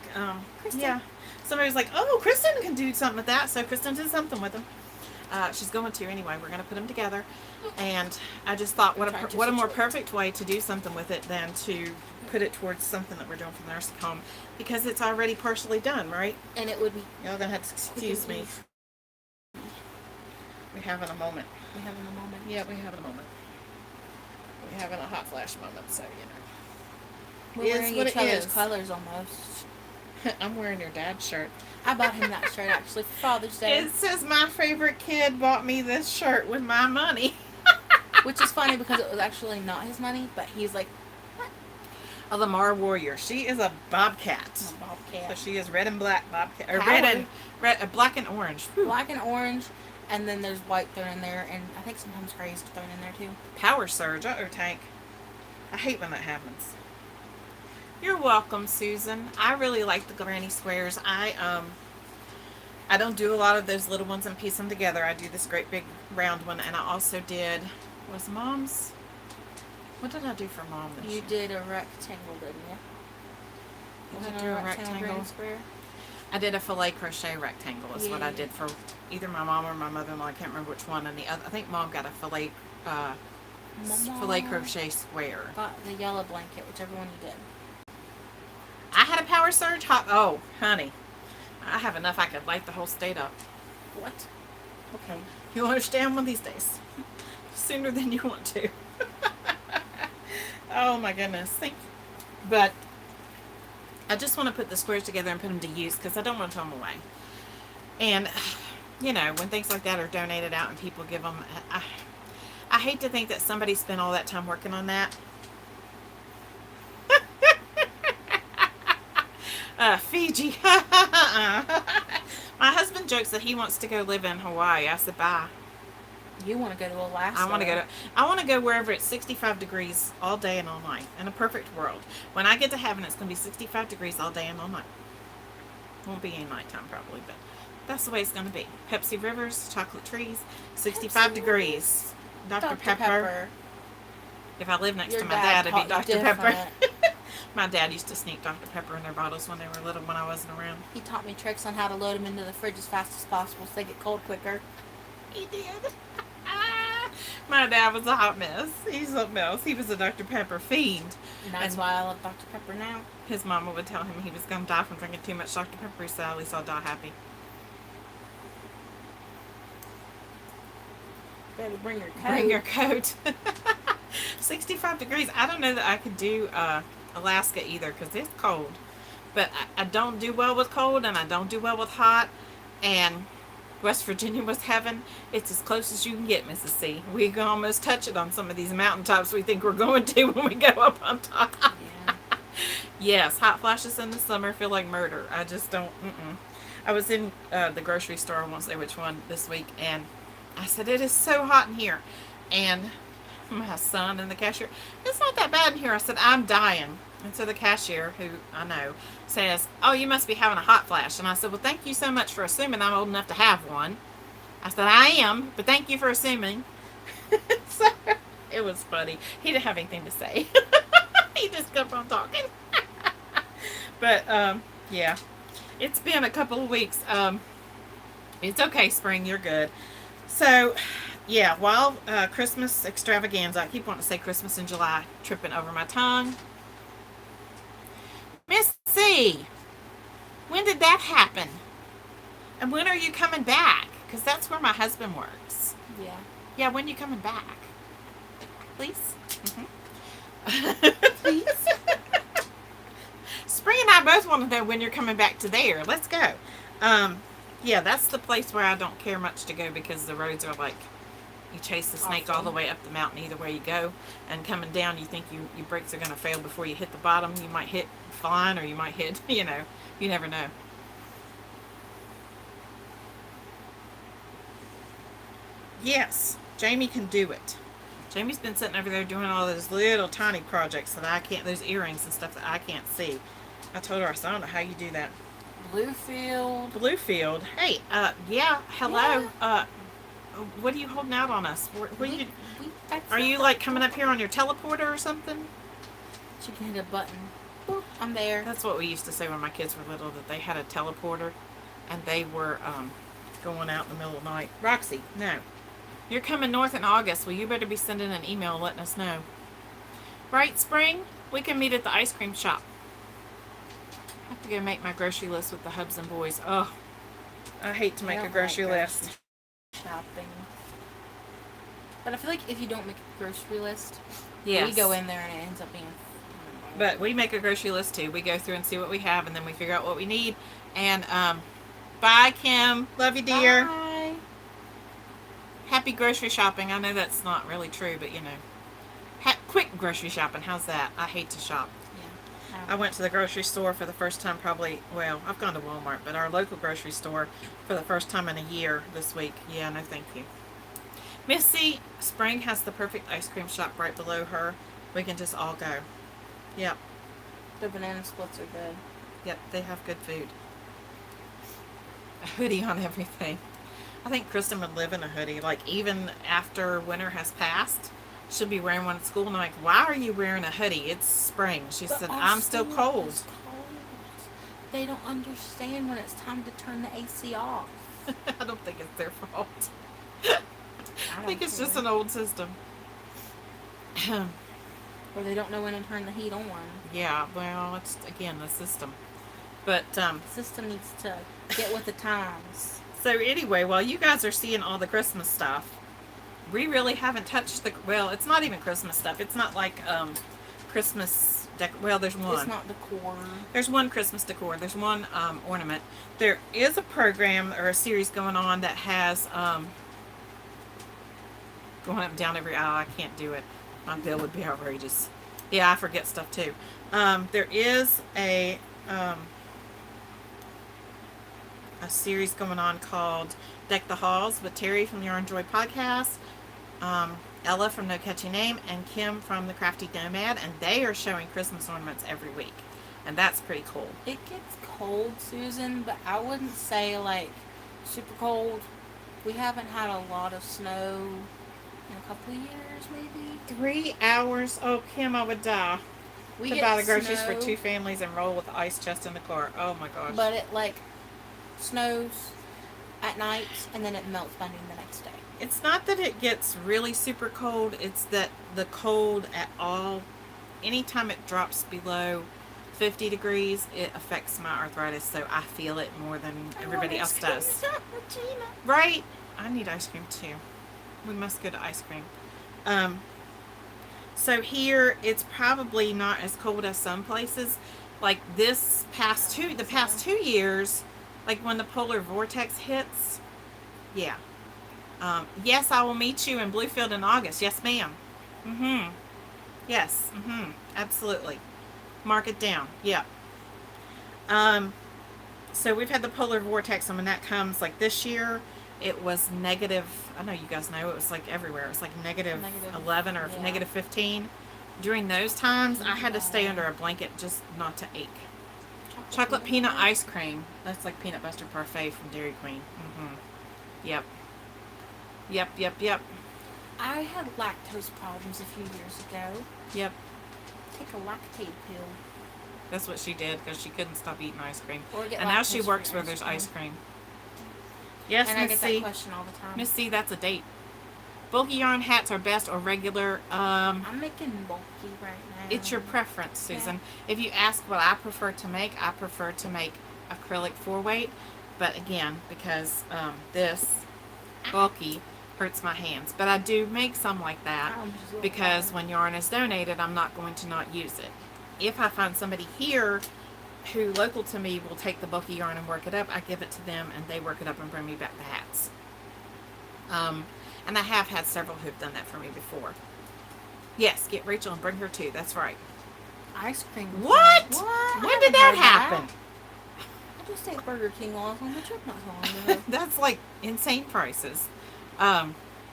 Kristen. yeah. Somebody was like, oh, Kristen can do something with that, so Kristen did something with them. She's going to anyway. We're going to put them together, and I just thought, what a more perfect way to do something with it than to put it towards something that we're doing for the nursing home, because it's already partially done, right? And it would be. Y'all gonna have to excuse me. We're having a moment. We're having a moment. Yeah, we're having a moment. We're having a hot flash moment, so you know. We're Is wearing what each it other's is. colors almost. I'm wearing your dad's shirt. I bought him that shirt actually for Father's Day. It says my favorite kid bought me this shirt with my money. Which is funny because it was actually not his money, but he's like, Oh, the Mar Warrior. She is a bobcat. I'm a bobcat. So she is red and black bobcat, or Power. black and orange. Whew. Black and orange, and then there's white thrown in there, and I think sometimes gray is thrown in there too. Power surge. Uh-oh, tank. I hate when that happens. You're welcome, Susan. I really like the granny squares. I don't do a lot of those little ones and piece them together. I do this great big round one, and I also did, was Mom's, what did I do for Mom this year? You did a rectangle, didn't you? Did I Wasn't do it a rectangle? granny square? I did a filet crochet rectangle is what I Yeah. did for either my mom or my mother-in-law. I can't remember which one. And the other, I think Mom got a filet Mama crochet square. got the yellow blanket, whichever one you did. I had a power surge hot. Oh, honey, I have enough. I could light the whole state up. What? Okay, you'll understand one of these days, sooner than you want to. Oh my goodness, but I just want to put the squares together and put them to use because I don't want to throw them away. And you know, when things like that are donated out and people give them, I hate to think that somebody spent all that time working on that. Fiji. My husband jokes that he wants to go live in Hawaii. I said, bye. You want to go to Alaska? I want to go wherever it's 65 degrees all day and all night. In a perfect world. When I get to heaven, it's going to be 65 degrees all day and all night. Won't be any nighttime probably, but that's the way it's going to be. Pepsi rivers, chocolate trees, 65 degrees. Dr. Pepper. If I live next Your to my dad dad, it'd be taught you Dr. Pepper. different. My dad used to sneak Dr. Pepper in their bottles when they were little when I wasn't around. He taught me tricks on how to load them into the fridge as fast as possible so they get cold quicker. He did. My dad was a hot mess. He's something else. He was a Dr. Pepper fiend. And that's why I love Dr. Pepper now. His mama would tell him he was going to die from drinking too much Dr. Pepper. He said, at least I'll die happy. Better bring your coat. Bring your coat. 65 degrees. I don't know that I could do Alaska either because it's cold. But I don't do well with cold and I don't do well with hot. And West Virginia was heaven. It's as close as you can get, Mrs. C. We can almost touch it on some of these mountaintops we think we're going to when we go up on top. Yeah. Yes, hot flashes in the summer feel like murder. I just don't. I was in the grocery store, I won't say which one, this week, and I said, it is so hot in here. And my son and the cashier, it's not that bad in here. I said, I'm dying. And so the cashier, who I know, says, oh, you must be having a hot flash. And I said, well, thank you so much for assuming I'm old enough to have one. I said, I am, but thank you for assuming. So it was funny. He didn't have anything to say. He just kept on talking. But, yeah. It's been a couple of weeks. It's okay, Spring. You're good. So, yeah, while Christmas extravaganza, I keep wanting to say Christmas in July, tripping over my tongue. Miss C, when did that happen? And when are you coming back? Because that's where my husband works. Yeah. Yeah, when you coming back? Please? Please? Spring and I both want to know when you're coming back to there. Let's go. Yeah, that's the place where I don't care much to go because the roads are like, you chase the snake all the way up the mountain either way you go. And coming down, you think your brakes are going to fail before you hit the bottom. You might hit fine or you might hit, you never know. Yes, Jamie can do it. Jamie's been sitting over there doing all those little tiny projects that I can't, those earrings and stuff that I can't see. I told her, I said, I don't know how you do that. Bluefield. Hey, yeah, hello. Yeah. What are you holding out on us? Are you like coming up here on your teleporter or something? She can hit a button. Boop, I'm there. That's what we used to say when my kids were little, that they had a teleporter and they were going out in the middle of the night. Roxy, no. You're coming north in August. Well, you better be sending an email letting us know. Right, Spring? We can meet at the ice cream shop. I have to go make my grocery list with the hubs and boys. Oh, I hate to make a grocery list. Shopping. But I feel like if you don't make a grocery list, yes, we go in there and it ends up being. But we make a grocery list too. We go through and see what we have, and then we figure out what we need. And bye, Kim. Love you, dear. Bye. Happy grocery shopping. I know that's not really true, but quick grocery shopping. How's that? I hate to shop. Yeah. I went to the grocery store for the first time I've gone to Walmart, but our local grocery store for the first time in a year this week. Yeah, no thank you. Missy, Spring has the perfect ice cream shop right below her. We can just all go. Yep. The banana splits are good. Yep, they have good food. A hoodie on everything. I think Kristen would live in a hoodie. Like, even after winter has passed, she'll be wearing one at school. And I'm like, why are you wearing a hoodie? It's spring. She said, I'm still cold. They don't understand when it's time to turn the AC off. I don't think it's their fault. I think it's just an old system. Or they don't know when to turn the heat on. Yeah, well, it's, again, the system. But, the system needs to get with the times. So anyway, while you guys are seeing all the Christmas stuff, we really haven't touched well, it's not even Christmas stuff. It's not like Christmas well, there's one. It's not decor. There's one Christmas decor. There's one ornament. There is a program or a series going on that has going up and down every aisle. I can't do it. My bill would be outrageous. Yeah, I forget stuff too. There is a series going on called Deck the Halls with Terry from the Orange Joy podcast, Ella from No Catchy Name, and Kim from the Crafty Nomad, and they are showing Christmas ornaments every week, and that's pretty cool. It gets cold, Susan, but I wouldn't say like super cold. We haven't had a lot of snow in a couple of years, maybe. 3 hours? Oh, Kim, I would die. We to get buy the groceries snow, for 2 families and roll with the ice chest in the car. Oh my gosh. but it like snows at night and then it melts by noon the next day. It's not that it gets really super cold, it's that the cold at all, anytime it drops below 50 degrees, it affects my arthritis, so I feel it more than everybody else does. Right? I need ice cream too. We must go to ice cream. So here, it's probably not as cold as some places. Like the past 2 years, like when the polar vortex hits, yeah. Yes, I will meet you in Bluefield in August. Yes, ma'am. Yes. Absolutely. Mark it down. Yeah. So we've had the polar vortex, and when that comes, like this year, it was negative. I know you guys know it was like everywhere. It was like negative Negative, 11 or yeah. negative 15. During those times, I had to stay under a blanket just not to ache. Chocolate peanut ice cream. That's like peanut butter parfait from Dairy Queen. Yep. Yep. I had lactose problems a few years ago. Yep. Take a lactate pill. That's what she did because she couldn't stop eating ice cream. Or get And now she lactose-free works where ice there's cream. ice cream. Yes, And I Miss get that C. question all the time. Miss C, that's a date. Bulky yarn hats are best or regular? I'm making bulky right now. It's your preference, Susan. If you ask what I prefer to make acrylic 4-weight. But again, because this bulky hurts my hands. But I do make some like that because when yarn is donated, I'm not going to not use it. If I find somebody here who local to me will take the bulky yarn and work it up, I give it to them and they work it up and bring me back the hats. And I have had several who've done that for me before. Yes, get Rachel and bring her too. That's right. Ice cream. What? When did that happen? I just ate Burger King on the trip not so long ago. That's like insane prices.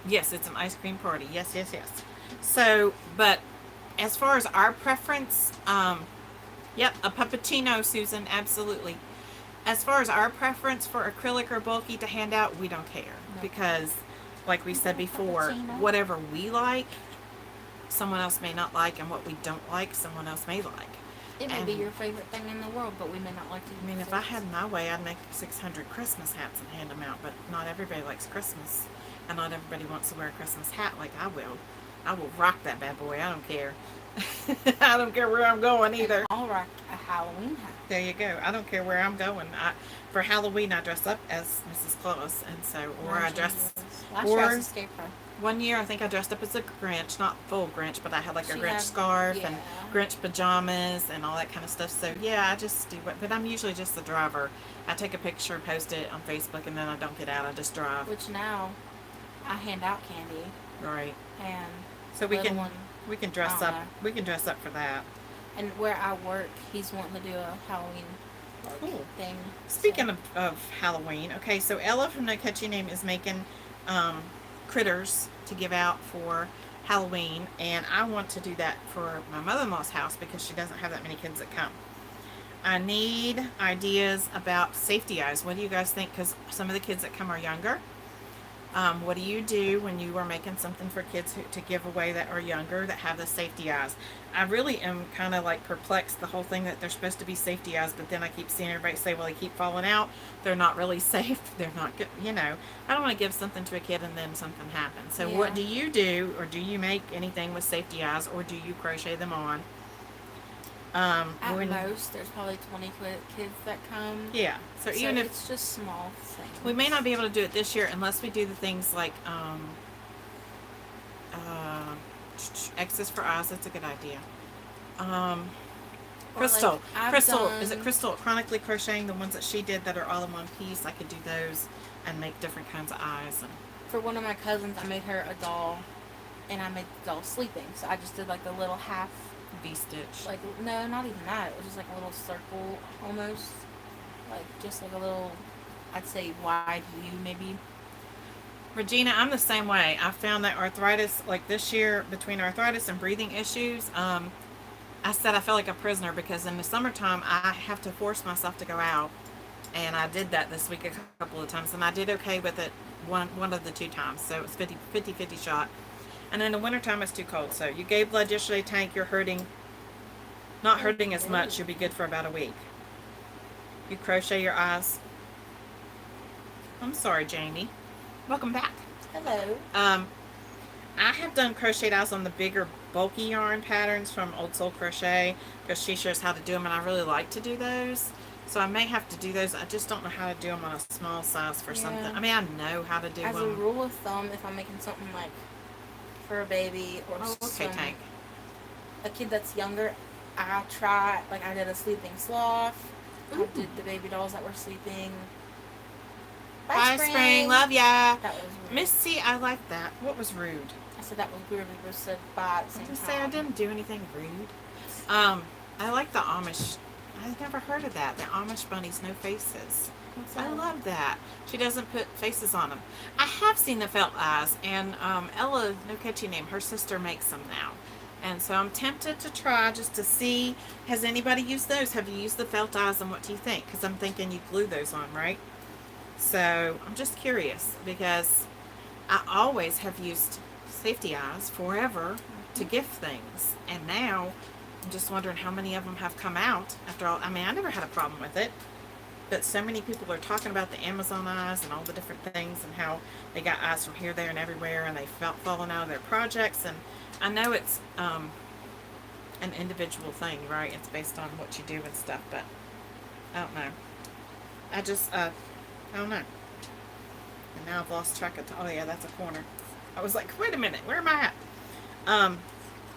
Yes, it's an ice cream party. Yes. So, but as far as our preference, yep, a puppuccino, Susan, absolutely. As far as our preference for acrylic or bulky to hand out, we don't care. No. Because, like we said before, whatever we like, someone else may not like, and what we don't like, someone else may like. It may be your favorite thing in the world, but we may not like it. I mean, if I had my way, I'd make 600 Christmas hats and hand them out, but not everybody likes Christmas, and not everybody wants to wear a Christmas hat like I will. I will rock that bad boy. I don't care. I don't care where I'm going either. I'll rock a Halloween hat. There you go. I don't care where I'm going. For Halloween, I dress up as Mrs. Claus, and so, or I dress. Last year I was a scarecrow. One year, I think I dressed up as a Grinch, not full Grinch, but I had like a Grinch scarf and Grinch pajamas and all that kind of stuff. So yeah, I just do it, but I'm usually just the driver. I take a picture, post it on Facebook, and then I don't get out. I just drive. Which now, I hand out candy. Right. And so we can dress up. We can dress up for that. And where I work, he's wanting to do a Halloween thing. Speaking of Halloween, okay, so Ella from No Catchy Name is making critters to give out for Halloween, and I want to do that for my mother-in-law's house because she doesn't have that many kids that come. I need ideas about safety eyes. What do you guys think? Because some of the kids that come are younger. What do you do when you are making something for kids to give away that are younger that have the safety eyes? I really am kind of like perplexed the whole thing that they're supposed to be safety eyes, but then I keep seeing everybody say, well, they keep falling out. They're not really safe. They're not good. You know, I don't want to give something to a kid and then something happens. So what do you do, or do you make anything with safety eyes, or do you crochet them on? At most, there's probably 20 kids that come. Yeah. So even if it's just small things. We may not be able to do it this year unless we do the things like X's for Eyes. That's a good idea. Crystal. Like Crystal. Is it Crystal Chronically Crocheting? The ones that she did that are all in one piece. I could do those and make different kinds of eyes. And for one of my cousins, I made her a doll, and I made the doll sleeping. So I just did like a little half V-stitch. Like, no, not even that. It was just like a little circle almost. Like, just like a little, I'd say, wide U maybe. Regina, I'm the same way. I found that arthritis, like this year, between arthritis and breathing issues, I said I felt like a prisoner because in the summertime, I have to force myself to go out. And I did that this week a couple of times, and I did okay with it one of the 2 times. So it was 50-50 shot. And in the wintertime, it's too cold. So you gave blood yesterday, Tank. You're hurting. Not hurting as much. You'll be good for about a week. You crochet your eyes. I'm sorry, Jamie. Welcome back. Hello. I have done crocheted eyes on the bigger, bulky yarn patterns from Old Soul Crochet because she shows how to do them, and I really like to do those. So I may have to do those. I just don't know how to do them on a small size for something. I mean, I know how to do them. As a rule of thumb, if I'm making something like for a baby or Tank. A kid that's younger, I try, like I did a sleeping sloth. Ooh. I did the baby dolls that were sleeping. Bye, Spring. Love ya. That was rude. Miss C, I like that. What was rude? I said that was weird. We both said bye at the same time. Say I didn't do anything rude. I like the Amish. I I've never heard of that. The Amish bunnies, no faces. What's I that? love that. She doesn't put faces on them. I have seen the felt eyes, and Ella, no catchy name, her sister makes them now. And so I'm tempted to try just to see, has anybody used those? Have you used the felt eyes, and what do you think? Because I'm thinking you glue those on, right? So I'm just curious because I always have used safety eyes forever to gift things. And now I'm just wondering how many of them have come out after all. I mean, I never had a problem with it. But so many people are talking about the Amazon eyes and all the different things and how they got eyes from here, there, and everywhere, and they felt falling out of their projects. And I know it's an individual thing, right? It's based on what you do and stuff, but I don't know. I just, I don't know. And now I've lost track of, oh yeah, that's a corner. I was like, wait a minute, where am I at?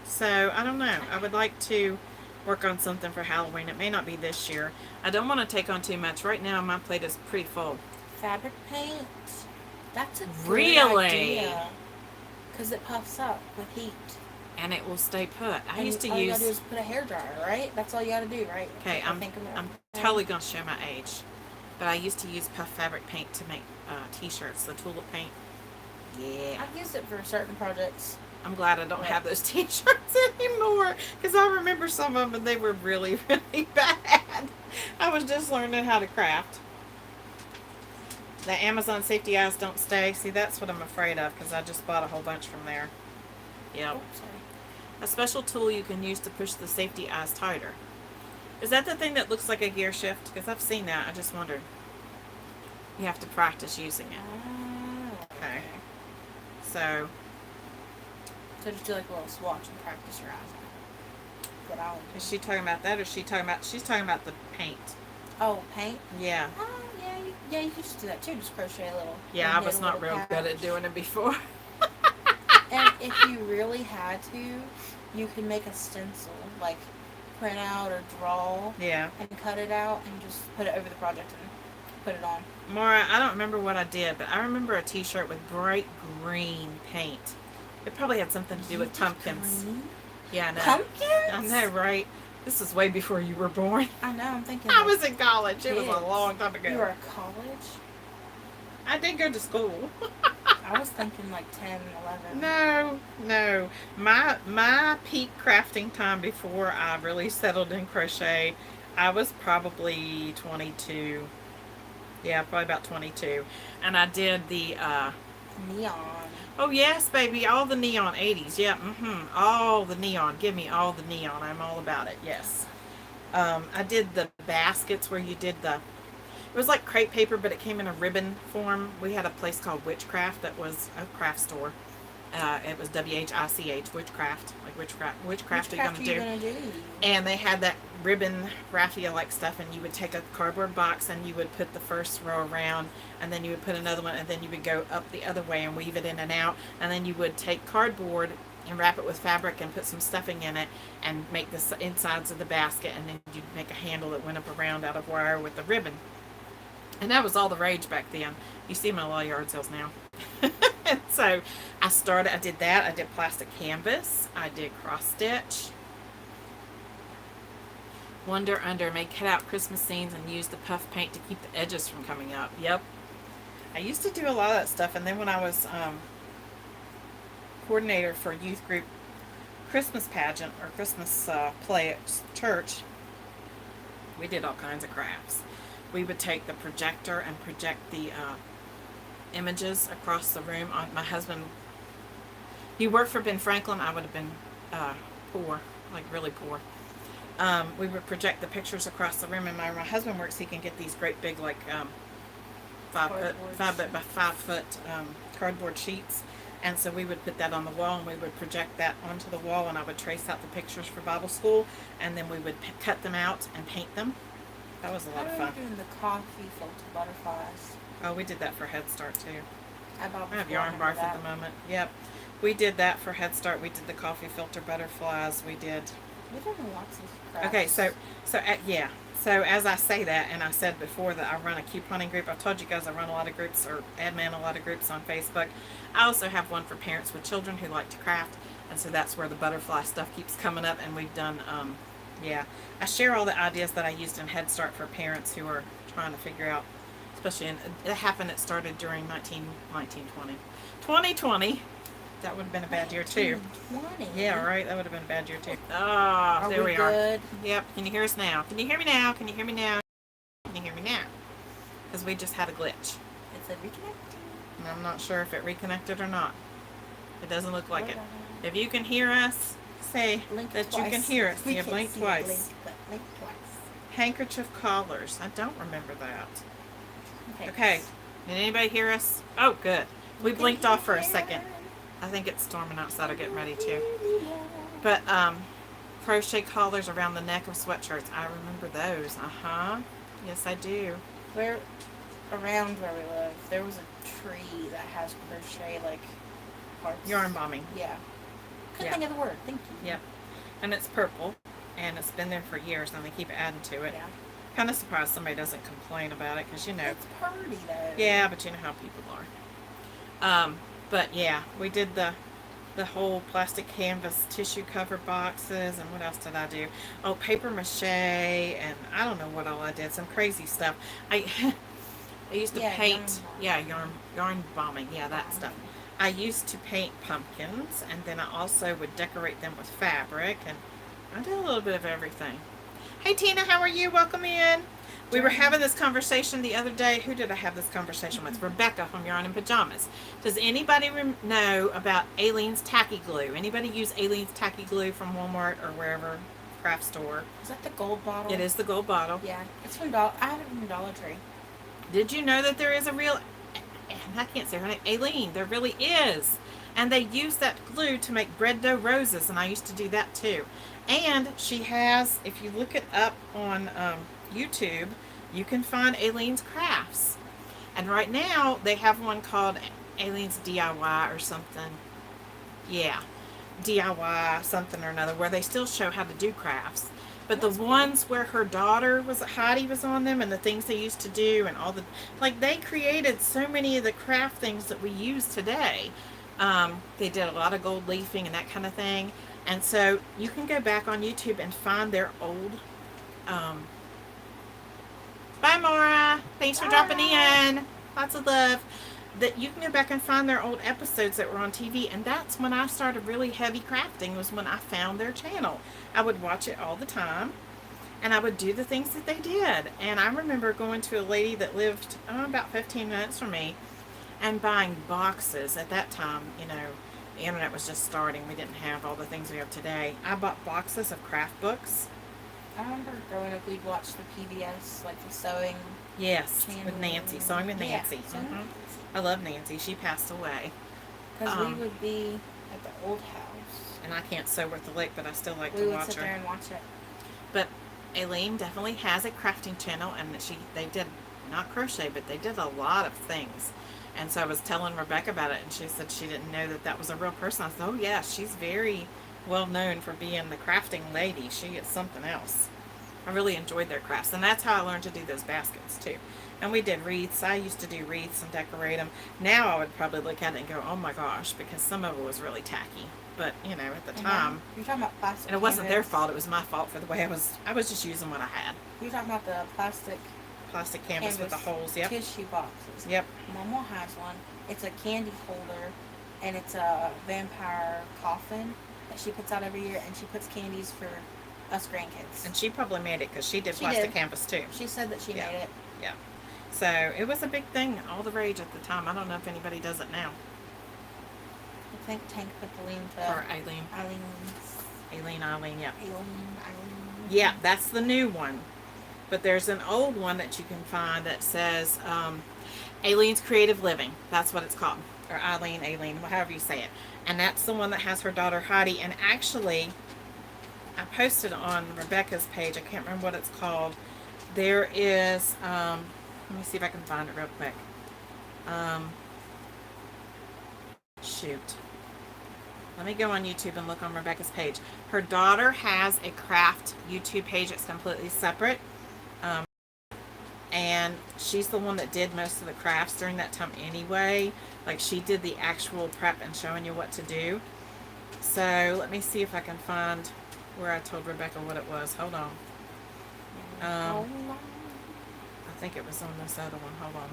So I don't know. I would like to work on something for Halloween. It may not be this year. I don't want to take on too much. Right now my plate is pretty full. Fabric paint. That's a good Really? idea. Because it puffs up with heat. And it will stay put. I And used to all you use... gotta do is put a hairdryer, right? That's all you gotta do, right? Okay, I'm right. totally going to show my age. But I used to use puff fabric paint to make t-shirts, the tulip paint. Yeah. I've used it for certain projects. I'm glad I don't Right. have those t-shirts anymore. Because I remember some of them and they were really, really bad. I was just learning how to craft. The Amazon safety eyes don't stay. See, that's what I'm afraid of because I just bought a whole bunch from there. Yep. Oh, sorry. A special tool you can use to push the safety eyes tighter. Is that the thing that looks like a gear shift? Because I've seen that. I just wondered. You have to practice using it. Ah, Okay. So, So just do like a little swatch and practice your eyes. What I would do. is she talking about that or is she talking about... She's talking about the paint. Oh, paint? Yeah. Yeah, you can just do that too. Just crochet a little. Yeah, and I knit was a not little real good at patch. doing it before. And if you really had to, you could make a stencil, like print out or draw Yeah. and cut it out and just put it over the project and put it on. Maura, I don't remember what I did, but I remember a t-shirt with bright green paint. It probably had something to do with pumpkins. Green? Yeah, I know. Pumpkins? I know, right? This is way before you were born. I know, I'm thinking. I like, was in college. It was a kids. long time ago. You were at college? I did go to school. I was thinking like 10, 11. No. My peak crafting time before I really settled in crochet, I was probably 22. Yeah, probably about 22. And I did the Neon. oh yes, baby, all the neon 80s. Yeah, all the neon. Give me all the neon. I'm all about it. Yes. I did the baskets where you did the... It was like crepe paper, but it came in a ribbon form. We had a place called Witchcraft that was a craft store. It was WHICH, Witchcraft. Like witchcraft. Witchcraft are you Which gonna do? And they had that ribbon raffia like stuff, and you would take a cardboard box and you would put the first row around, and then you would put another one, and then you would go up the other way and weave it in and out, and then you would take cardboard and wrap it with fabric and put some stuffing in it and make the insides of the basket, and then you'd make a handle that went up around out of wire with the ribbon. And that was all the rage back then. You see them in a lot of yard sales now. And so I did that. I did plastic canvas. I did cross stitch. Wonder Under, made cutout Christmas scenes and used the puff paint to keep the edges from coming up. Yep. I used to do a lot of that stuff. And then when I was coordinator for youth group Christmas pageant or Christmas play at church, we did all kinds of crafts. We would take the projector and project the images across the room. My husband, he worked for Ben Franklin. I would have been poor, like really poor. We would project the pictures across the room, and my husband works. He can get these great big, like 5 foot by 5 foot cardboard sheets, and so we would put that on the wall, and we would project that onto the wall, and I would trace out the pictures for Bible school, and then we would cut them out and paint them. That was a lot of fun. Doing the coffee filter butterflies. Oh, we did that for Head Start too. I have yarn barf at the moment. Yep. We did that for Head Start. We did the coffee filter butterflies. We did... We've done lots of crafts. Okay, yeah. So as I say that, and I said before that I run a couponing group. I've told you guys I run a lot of groups, or admin a lot of groups on Facebook. I also have one for parents with children who like to craft, and so that's where the butterfly stuff keeps coming up. And we've done Yeah. I share all the ideas that I used in Head Start for parents who are trying to figure out, especially it started during 2020. That would have been a bad year too. 2020. Yeah, right. That would have been a bad year too. Ah, there we are. Good? Yep. Can you hear us now? Can you hear me now? Can you hear me now? Can you hear me now? Because we just had a glitch. It said reconnecting. And I'm not sure if it reconnected or not. It doesn't look like it. If you can hear us, say Blink that twice. you can hear us. We Yeah, can't blink see twice. Blink, but blink twice. Handkerchief collars. I don't remember that. Okay. Okay. Did anybody hear us? Oh, good. We blinked off for a second. I think it's storming outside or getting ready to. But crochet collars around the neck of sweatshirts. I remember those. Uh-huh. Yes, I do. Where around where we live, there was a tree that has crochet like parts. Yarn bombing. Yeah. Couldn't Yeah. think of the word. Thank you. Yep. And it's purple. And it's been there for years, and they keep adding to it. Yeah. Kind of surprised somebody doesn't complain about it, because, you know. It's pretty though. Yeah, but you know how people are. But yeah, we did the whole plastic canvas tissue cover boxes, and what else did I do? Oh, paper mache, and I don't know what all I did. Some crazy stuff. I used to paint. Yarn bombing. Yeah, that stuff. I used to paint pumpkins, and then I also would decorate them with fabric, and I did a little bit of everything. Hey Tina, how are you? Welcome in. We were having this conversation the other day. Who did I have this conversation with? Rebecca from Yarn and Pajamas. Does anybody know about Aileen's Tacky Glue? Anybody use Aileen's Tacky Glue from Walmart or wherever, craft store? Is that the gold bottle? It is the gold bottle. Yeah. It's from I have it from Dollar Tree. Did you know that there is a real, I can't say her name, Aileen, there really is. And they use that glue to make bread dough roses, and I used to do that too. And she has, if you look it up on YouTube, you can find Aileen's Crafts. And right now, they have one called Aileen's DIY or something. Yeah, DIY something or another, where they still show how to do crafts. But the ones where her daughter Heidi was on them, and the things they used to do, and all the, like, they created so many of the craft things that we use today. They did a lot of gold leafing and that kind of thing. And so you can go back on YouTube and find their old, bye Maura, thanks for dropping in, lots of love. That you can go back and find their old episodes that were on TV, and that's when I started really heavy crafting, was when I found their channel. I would watch it all the time, and I would do the things that they did. And I remember going to a lady that lived about 15 minutes from me, and buying boxes. At that time, you know, the internet was just starting. We didn't have all the things we have today. I bought boxes of craft books. I remember growing up, we'd watch the PBS, like the sewing. Yes, channel. with Nancy. Sewing with Nancy. Yeah, I love Nancy. She passed away. Because we would be at the old house. And I can't sew worth the lick, but I still like We to would watch sit her. there and watch it. But Aileen definitely has a crafting channel, and they did not crochet, but they did a lot of things. And so I was telling Rebecca about it, and she said she didn't know that was a real person. I said, oh yeah, she's very well known for being the crafting lady. She is something else. I really enjoyed their crafts, and that's how I learned to do those baskets too. And we did wreaths. I used to do wreaths and decorate them. Now I would probably look at it and go, oh my gosh, because some of it was really tacky. But, you know, at the time, you're talking about plastic. and it wasn't their fault. It was my fault for the way I was just using what I had. You're talking about the plastic Canvas with the holes. Yep. Tissue boxes. Yep. Mama has one. It's a candy holder, and it's a vampire coffin that she puts out every year, and she puts candies for us grandkids. And she probably made it because she did She plastic did. canvas too. She said that she Yeah. made it. Yeah. So it was a big thing, all the rage at the time. I don't know if anybody does it now. I think Tank put the link to Or Aileen. Aileen, yeah. Aileen. Yeah, that's the new one. But there's an old one that you can find that says Aileen's Creative Living. That's what it's called. Or Aileen, however you say it. And that's the one that has her daughter Heidi. And actually, I posted on Rebecca's page. I can't remember what it's called. There is, let me see if I can find it real quick. Shoot. Let me go on YouTube and look on Rebecca's page. Her daughter has a craft YouTube page that's completely separate. And she's the one that did most of the crafts during that time anyway. Like, she did the actual prep and showing you what to do. So let me see if I can find where I told Rebecca what it was. Hold on. Oh, I think it was on this other one. Hold on.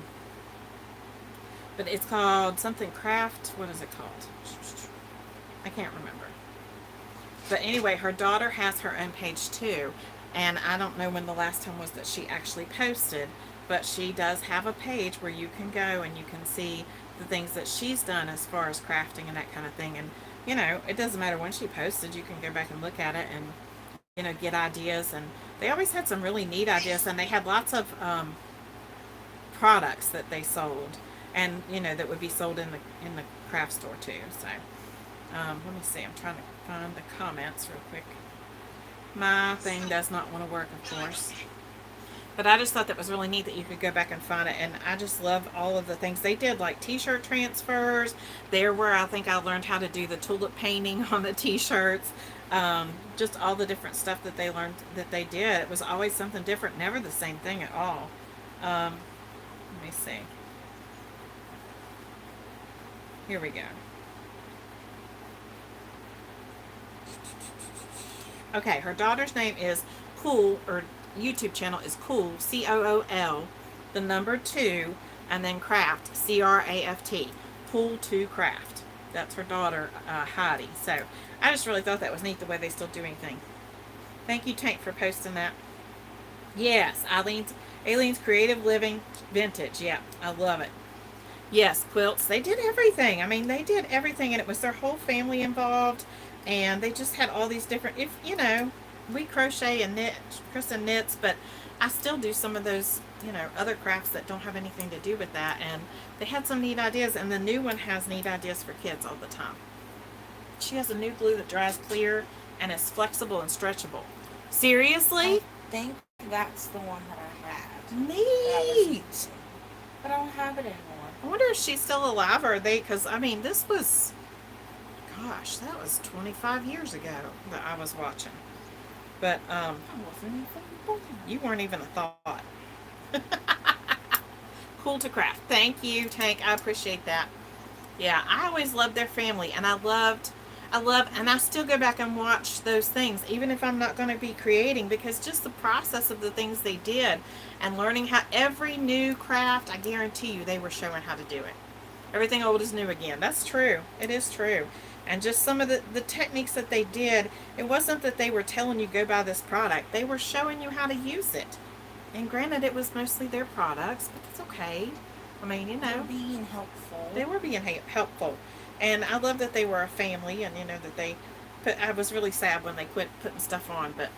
But it's called something craft. What is it called? I can't remember. But anyway, her daughter has her own page too. And I don't know when the last time was that she actually posted, but she does have a page where you can go and you can see the things that she's done as far as crafting and that kind of thing. And, you know, it doesn't matter when she posted, you can go back and look at it and, you know, get ideas. And they always had some really neat ideas, and they had lots of products that they sold, and you know, that would be sold in the craft store too. So let me see, I'm trying to find the comments real quick. My thing does not want to work, of course, but I just thought that was really neat that you could go back and find it. And I just love all of the things they did, like t-shirt transfers. There where I think I learned how to do the tulip painting on the t-shirts. Just all the different stuff that they learned that they did. It was always something different, never the same thing at all. Let me see. Here we go. Okay, her daughter's name is Cool, or YouTube channel is Cool, COOL, the number 2, and then Craft, CRAFT, Cool to Craft. That's her daughter, Heidi. So I just really thought that was neat the way they still do anything. Thank you, Tank, for posting that. Yes, Eileen's Creative Living Vintage. Yeah, I love it. Yes, quilts. They did everything. I mean, they did everything, and it was their whole family involved, and they just had all these different. If you know, we crochet and knit. Kristen knits, but I still do some of those, you know, other crafts that don't have anything to do with that. And they had some neat ideas, and the new one has neat ideas for kids all the time. She has a new glue that dries clear and is flexible and stretchable. Seriously? I think that's the one that I had. Neat. But I don't have it anymore. I wonder if she's still alive, or they, because I mean, this was, gosh, that was 25 years ago that I was watching. But I wasn't even born. you weren't even a thought. Cool to Craft. Thank you, Tank. I appreciate that. Yeah, I always loved their family, and I love, and I still go back and watch those things, even if I'm not going to be creating, because just the process of the things they did and learning how every new craft, I guarantee you, they were showing how to do it. Everything old is new again. That's true. It is true. And just some of the techniques that they did, it wasn't that they were telling you go buy this product. They were showing you how to use it. And granted, it was mostly their products, but it's okay. I mean, you know. They were being helpful. They were being helpful. And I love that they were a family, and, you know, that they put, I was really sad when they quit putting stuff on, but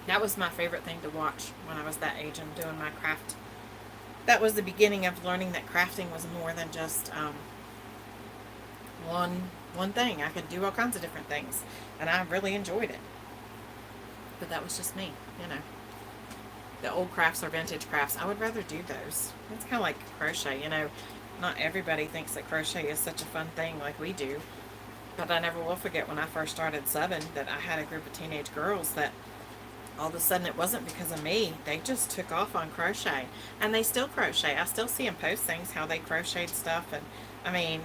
that was my favorite thing to watch when I was that age and doing my craft. That was the beginning of learning that crafting was more than just one thing. I could do all kinds of different things, and I really enjoyed it. But that was just me, you know. The old crafts are vintage crafts. I would rather do those. It's kind of like crochet, you know. Not everybody thinks that crochet is such a fun thing like we do. But I never will forget when I first started subbing that I had a group of teenage girls that all of a sudden it wasn't because of me. They just took off on crochet. And they still crochet. I still see them post things, how they crocheted stuff. And I mean,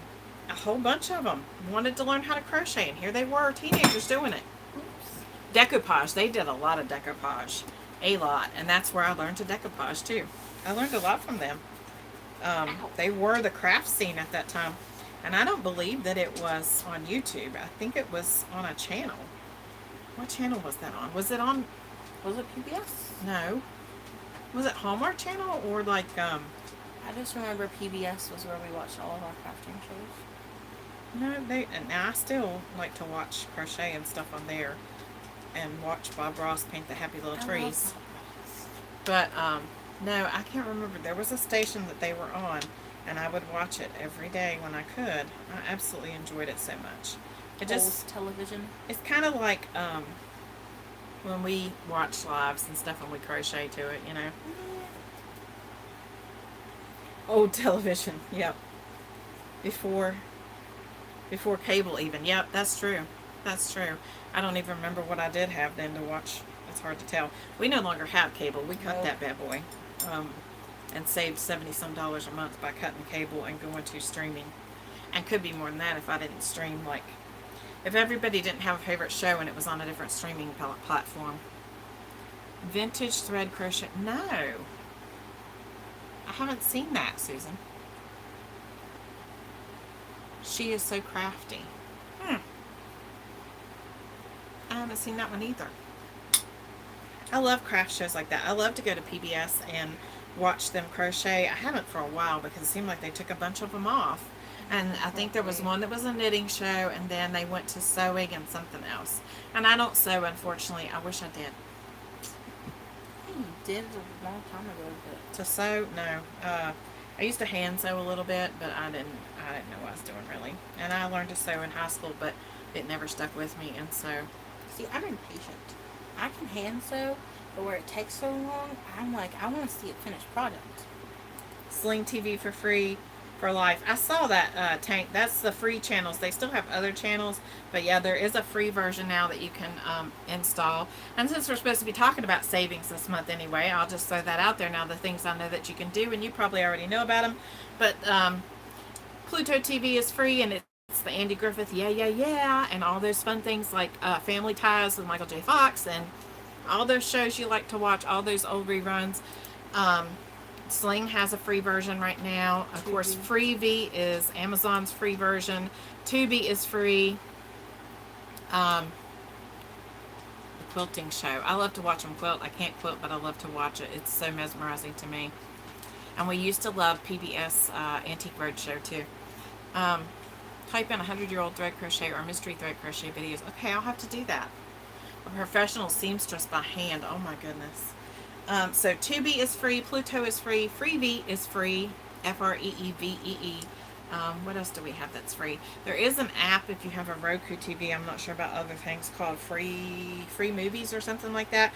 a whole bunch of them wanted to learn how to crochet. And here they were, teenagers doing it. Oops. Decoupage. They did a lot of decoupage. A lot. And that's where I learned to decoupage too. I learned a lot from them. They were the craft scene at that time. And I don't believe that it was on YouTube. I think it was on a channel. What channel was that on? Was it on... Was it PBS? No. Was it Hallmark Channel or like... I just remember PBS was where we watched all of our crafting shows. No, and I still like to watch crochet and stuff on there. And watch Bob Ross paint the happy little trees. But, no, I can't remember. There was a station that they were on, and I would watch it every day when I could. I absolutely enjoyed it so much. It just... Old television? It's kind of like, when we watch lives and stuff and we crochet to it, you know. Old television, yep. Before cable even. Yep, that's true. That's true. I don't even remember what I did have then to watch. It's hard to tell. We no longer have cable. We cut that bad boy. And saved $70-some a month by cutting cable and going to streaming. And could be more than that if I didn't stream like If everybody didn't have a favorite show and it was on a different streaming platform. Vintage thread crochet. No. I haven't seen that, Susan. She is so crafty. I haven't seen that one either. I love craft shows like that. I love to go to PBS and watch them crochet. I haven't for a while because it seemed like they took a bunch of them off. And I think there was one that was a knitting show, and then they went to sewing and something else. And I don't sew, unfortunately. I wish I did. You did a long time ago, but To sew, no. I used to hand sew a little bit, but I didn't know what I was doing really. And I learned to sew in high school, but it never stuck with me. And so, see, I'm impatient. I can hand sew, but where it takes so long, I'm like, I want to see a finished product. Sling TV for free for life. I saw that Tank. That's the free channels. They still have other channels, but yeah, there is a free version now that you can install. And since we're supposed to be talking about savings this month anyway, I'll just throw that out there now. The things I know that you can do, and you probably already know about them. But Pluto TV is free, and it's the Andy Griffith, yeah, and all those fun things like Family Ties with Michael J. Fox, and all those shows you like to watch, all those old reruns. Sling has a free version right now. Of course, Freevee is Amazon's free version. Tubi is free. The quilting show. I love to watch them quilt. I can't quilt, but I love to watch it. It's so mesmerizing to me. And we used to love PBS Antique Roadshow too. Type in 100-year-old thread crochet or mystery thread crochet videos. Okay, I'll have to do that. A professional seamstress by hand. Oh my goodness. So Tubi is free, Pluto is free, Freevee is free, Freevee. What else do we have that's free? There is an app if you have a Roku TV. I'm not sure about other things, called Free Movies or something like that.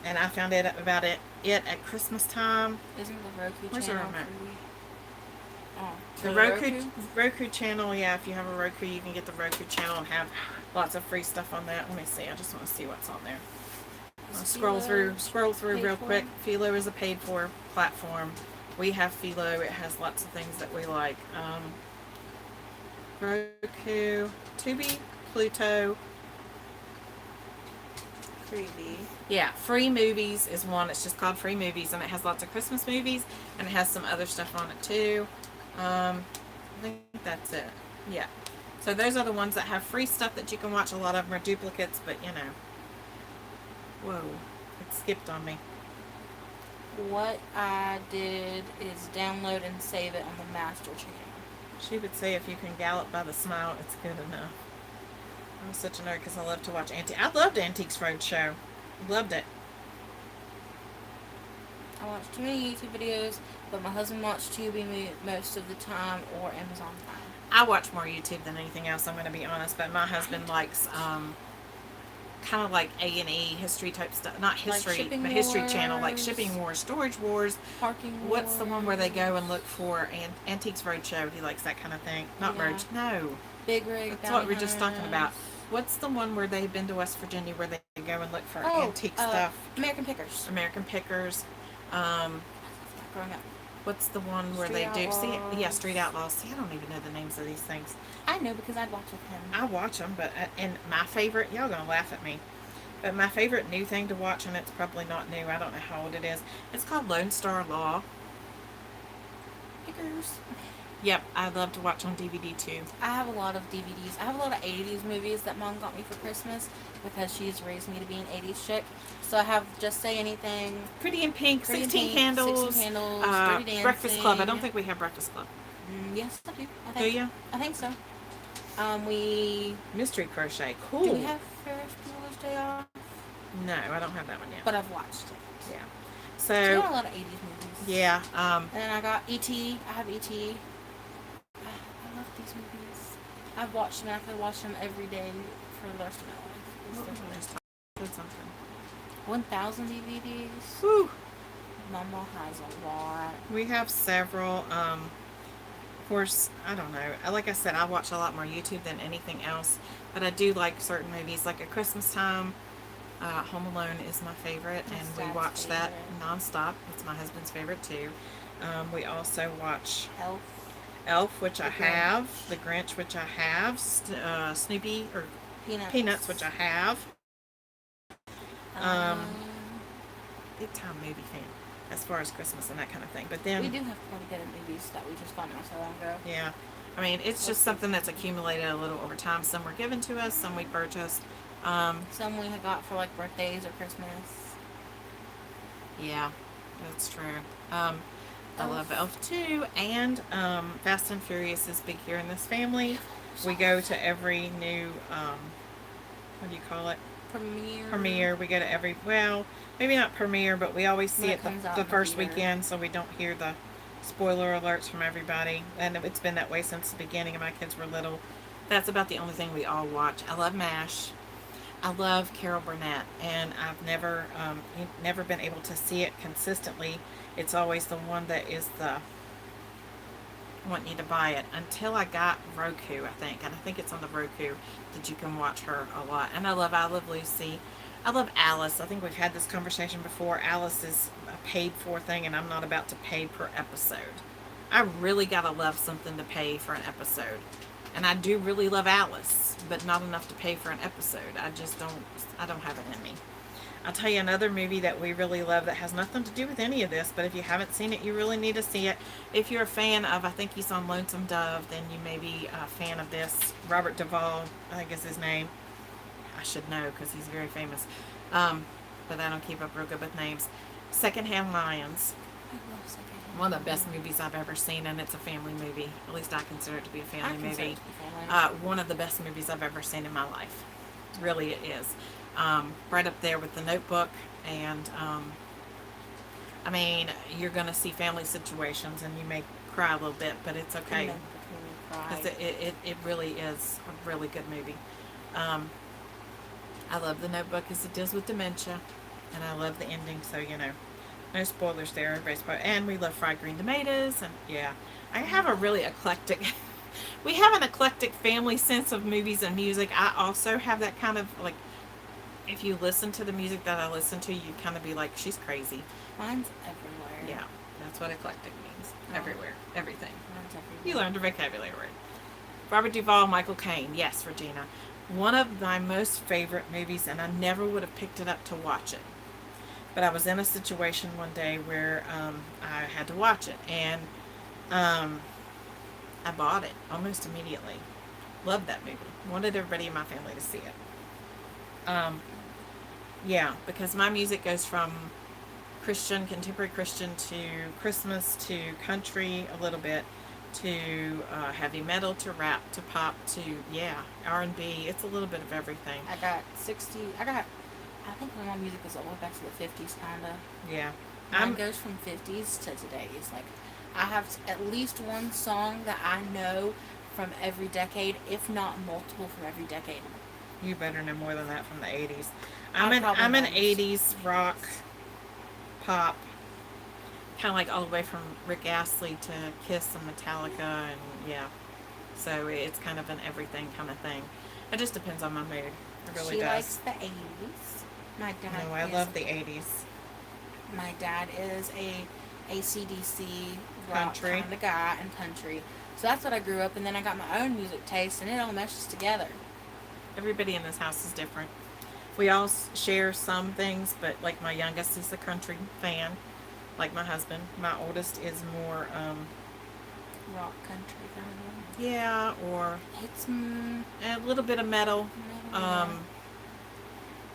And I found it about it at Christmas time. Isn't the Roku Where's the channel remote? free? Oh, The Roku channel, yeah, if you have a Roku, you can get the Roku channel and have lots of free stuff on that. Let me see. I just want to see what's on there. I'll scroll through real quick. Philo is a paid for platform. We have Philo. It has lots of things that we like. Roku, Tubi, Pluto. Freebie. Yeah, Free Movies is one. It's just called Free Movies, and it has lots of Christmas movies, and it has some other stuff on it too. I think that's it. Yeah. So those are the ones that have free stuff that you can watch. A lot of them are duplicates, but you know. Whoa, it skipped on me. What I did is download and save it on the master channel. She would say if you can gallop by the smile, it's good enough. I'm such a nerd because I love to watch I loved Antiques Roadshow. Loved it. I watch too many YouTube videos, but my husband watched Tubi most of the time, or Amazon Prime. I watch more YouTube than anything else, I'm going to be honest, but my husband likes kind of like A&E history type stuff. Not history, like but History Channel, like Shipping Wars, Storage Wars. Parking Wars. What's the one where they go and look for Antiques Roadshow? He likes that kind of thing. Not Yeah. Road. No. Big Rig. That's what we we're just talking about. What's the one where they've been to West Virginia where they go and look for antique stuff? American Pickers. American Pickers. Growing up. What's the one where Street they do? See, Outlaws. yeah, Street Outlaws. See, I don't even know the names of these things. I know because I'd watch with him. I watch them, but and my favorite, y'all gonna laugh at me, but my favorite new thing to watch, and it's probably not new. I don't know how old it is. It's called Lone Star Law. Pickers. Yep, I love to watch on DVD too. I have a lot of DVDs. I have a lot of 80s movies that Mom got me for Christmas because she's raised me to be an 80s chick. So I have Just Say Anything, Pretty in Pink, Pretty in 16 Pink, Candles, 16 Candles, Dirty Dancing. Breakfast Club. I don't think we have Breakfast Club. Yes, I do. I Do think. you? I think so. Mystery Crochet. Do Cool. we have Ferris Bueller's Day Off? No, I don't have that one yet. But I've watched it. Yeah. So I So, got a lot of 80s movies. yeah. And then I got E.T. I have E.T. I love these movies. I've watched them and I could watch them every day for the rest of my life. Did something. 1,000 DVDs. Whew. Mama has a lot. We have several. Of course, I don't know. Like I said, I watch a lot more YouTube than anything else. But I do like certain movies. Like at Christmas time, Home Alone is my favorite. My And we dad's watch that favorite. nonstop. It's my husband's favorite too. We also watch Elf. Elf, which I The have. Grinch. The Grinch, which I have. Snoopy, or Peanuts. which I have. Um, Big time movie fan as far as Christmas and that kind of thing. But then we do have pretty good movies that we just found out so long ago. yeah, I mean it's just something that's accumulated a little over time. Some were given to us, some we purchased. Some we had got for like birthdays or Christmas. Yeah, that's true. I love Elf too, and Fast and Furious is big here in this family. We go to every new what do you call it? Premiere. We go to every, well, maybe not premiere, but we always see it the first weekend, so we don't hear the spoiler alerts from everybody. And it's been that way since the beginning, and my kids were little. That's about the only thing we all watch. I love MASH. I love Carol Burnett, and I've never been able to see it consistently. It's always the one that is the want you to buy it until I got Roku, I think, and I think it's on the Roku that you can watch her a lot. And I love Lucy. I love Alice. I think we've had this conversation before. Alice is a paid for thing, and I'm not about to pay per episode. I really gotta love something to pay for an episode. And I do really love Alice, but not enough to pay for an episode. I don't have it in me. I'll tell you another movie that we really love that has nothing to do with any of this, but if you haven't seen it, you really need to see it. If you're a fan of, I think he's on Lonesome Dove, then you may be a fan of this. Robert Duvall, I think is his name. I should know because he's very famous. But I don't keep up real good with names. Secondhand Lions. I love Secondhand. One of the best movies I've ever seen, and it's a family movie. At least I consider it to be a family movie. One of the best movies I've ever seen in my life. Really, it is. Right up there with The Notebook, and I mean, you're going to see family situations, and you may cry a little bit, but it's okay. It really is a really good movie. I love The Notebook as it deals with dementia, and I love the ending, so no spoilers there. Everybody's and we love fried green tomatoes, and yeah, I have a really eclectic. We have an eclectic family sense of movies and music. I also have that kind of like. If you listen to the music that I listen to, you kind of be like, she's crazy. Mine's everywhere. Yeah, that's what eclectic means. Oh. Everywhere. Everything. Mine's everywhere. You learned a vocabulary word. Robert Duvall, Michael Caine. Yes, Regina. One of my most favorite movies, and I never would have picked it up to watch it. But I was in a situation one day where I had to watch it, and I bought it almost immediately. Loved that movie. Wanted everybody in my family to see it. Yeah, because my music goes from Christian, contemporary Christian, to Christmas, to country a little bit, to heavy metal, to rap, to pop, to R&B. It's a little bit of everything. I think my music goes all the way back to the 50s, kind of. Yeah. Mine goes from 50s to today's. Like, I have at least one song that I know from every decade, if not multiple from every decade. You better know more than that from the 80s. I'm an 80s rock, pop, kind of like all the way from Rick Astley to Kiss and Metallica, and yeah. So it's kind of an everything kind of thing. It just depends on my mood. It really does. She likes the 80s. My dad. No, I love the 80s. My dad is a AC/DC rock country kind of guy, and country. So that's what I grew up, and then I got my own music taste, and it all meshes together. Everybody in this house is different. We all share some things, but like my youngest is a country fan, like my husband. My oldest is more rock country kind of. Yeah, or it's a little bit of metal.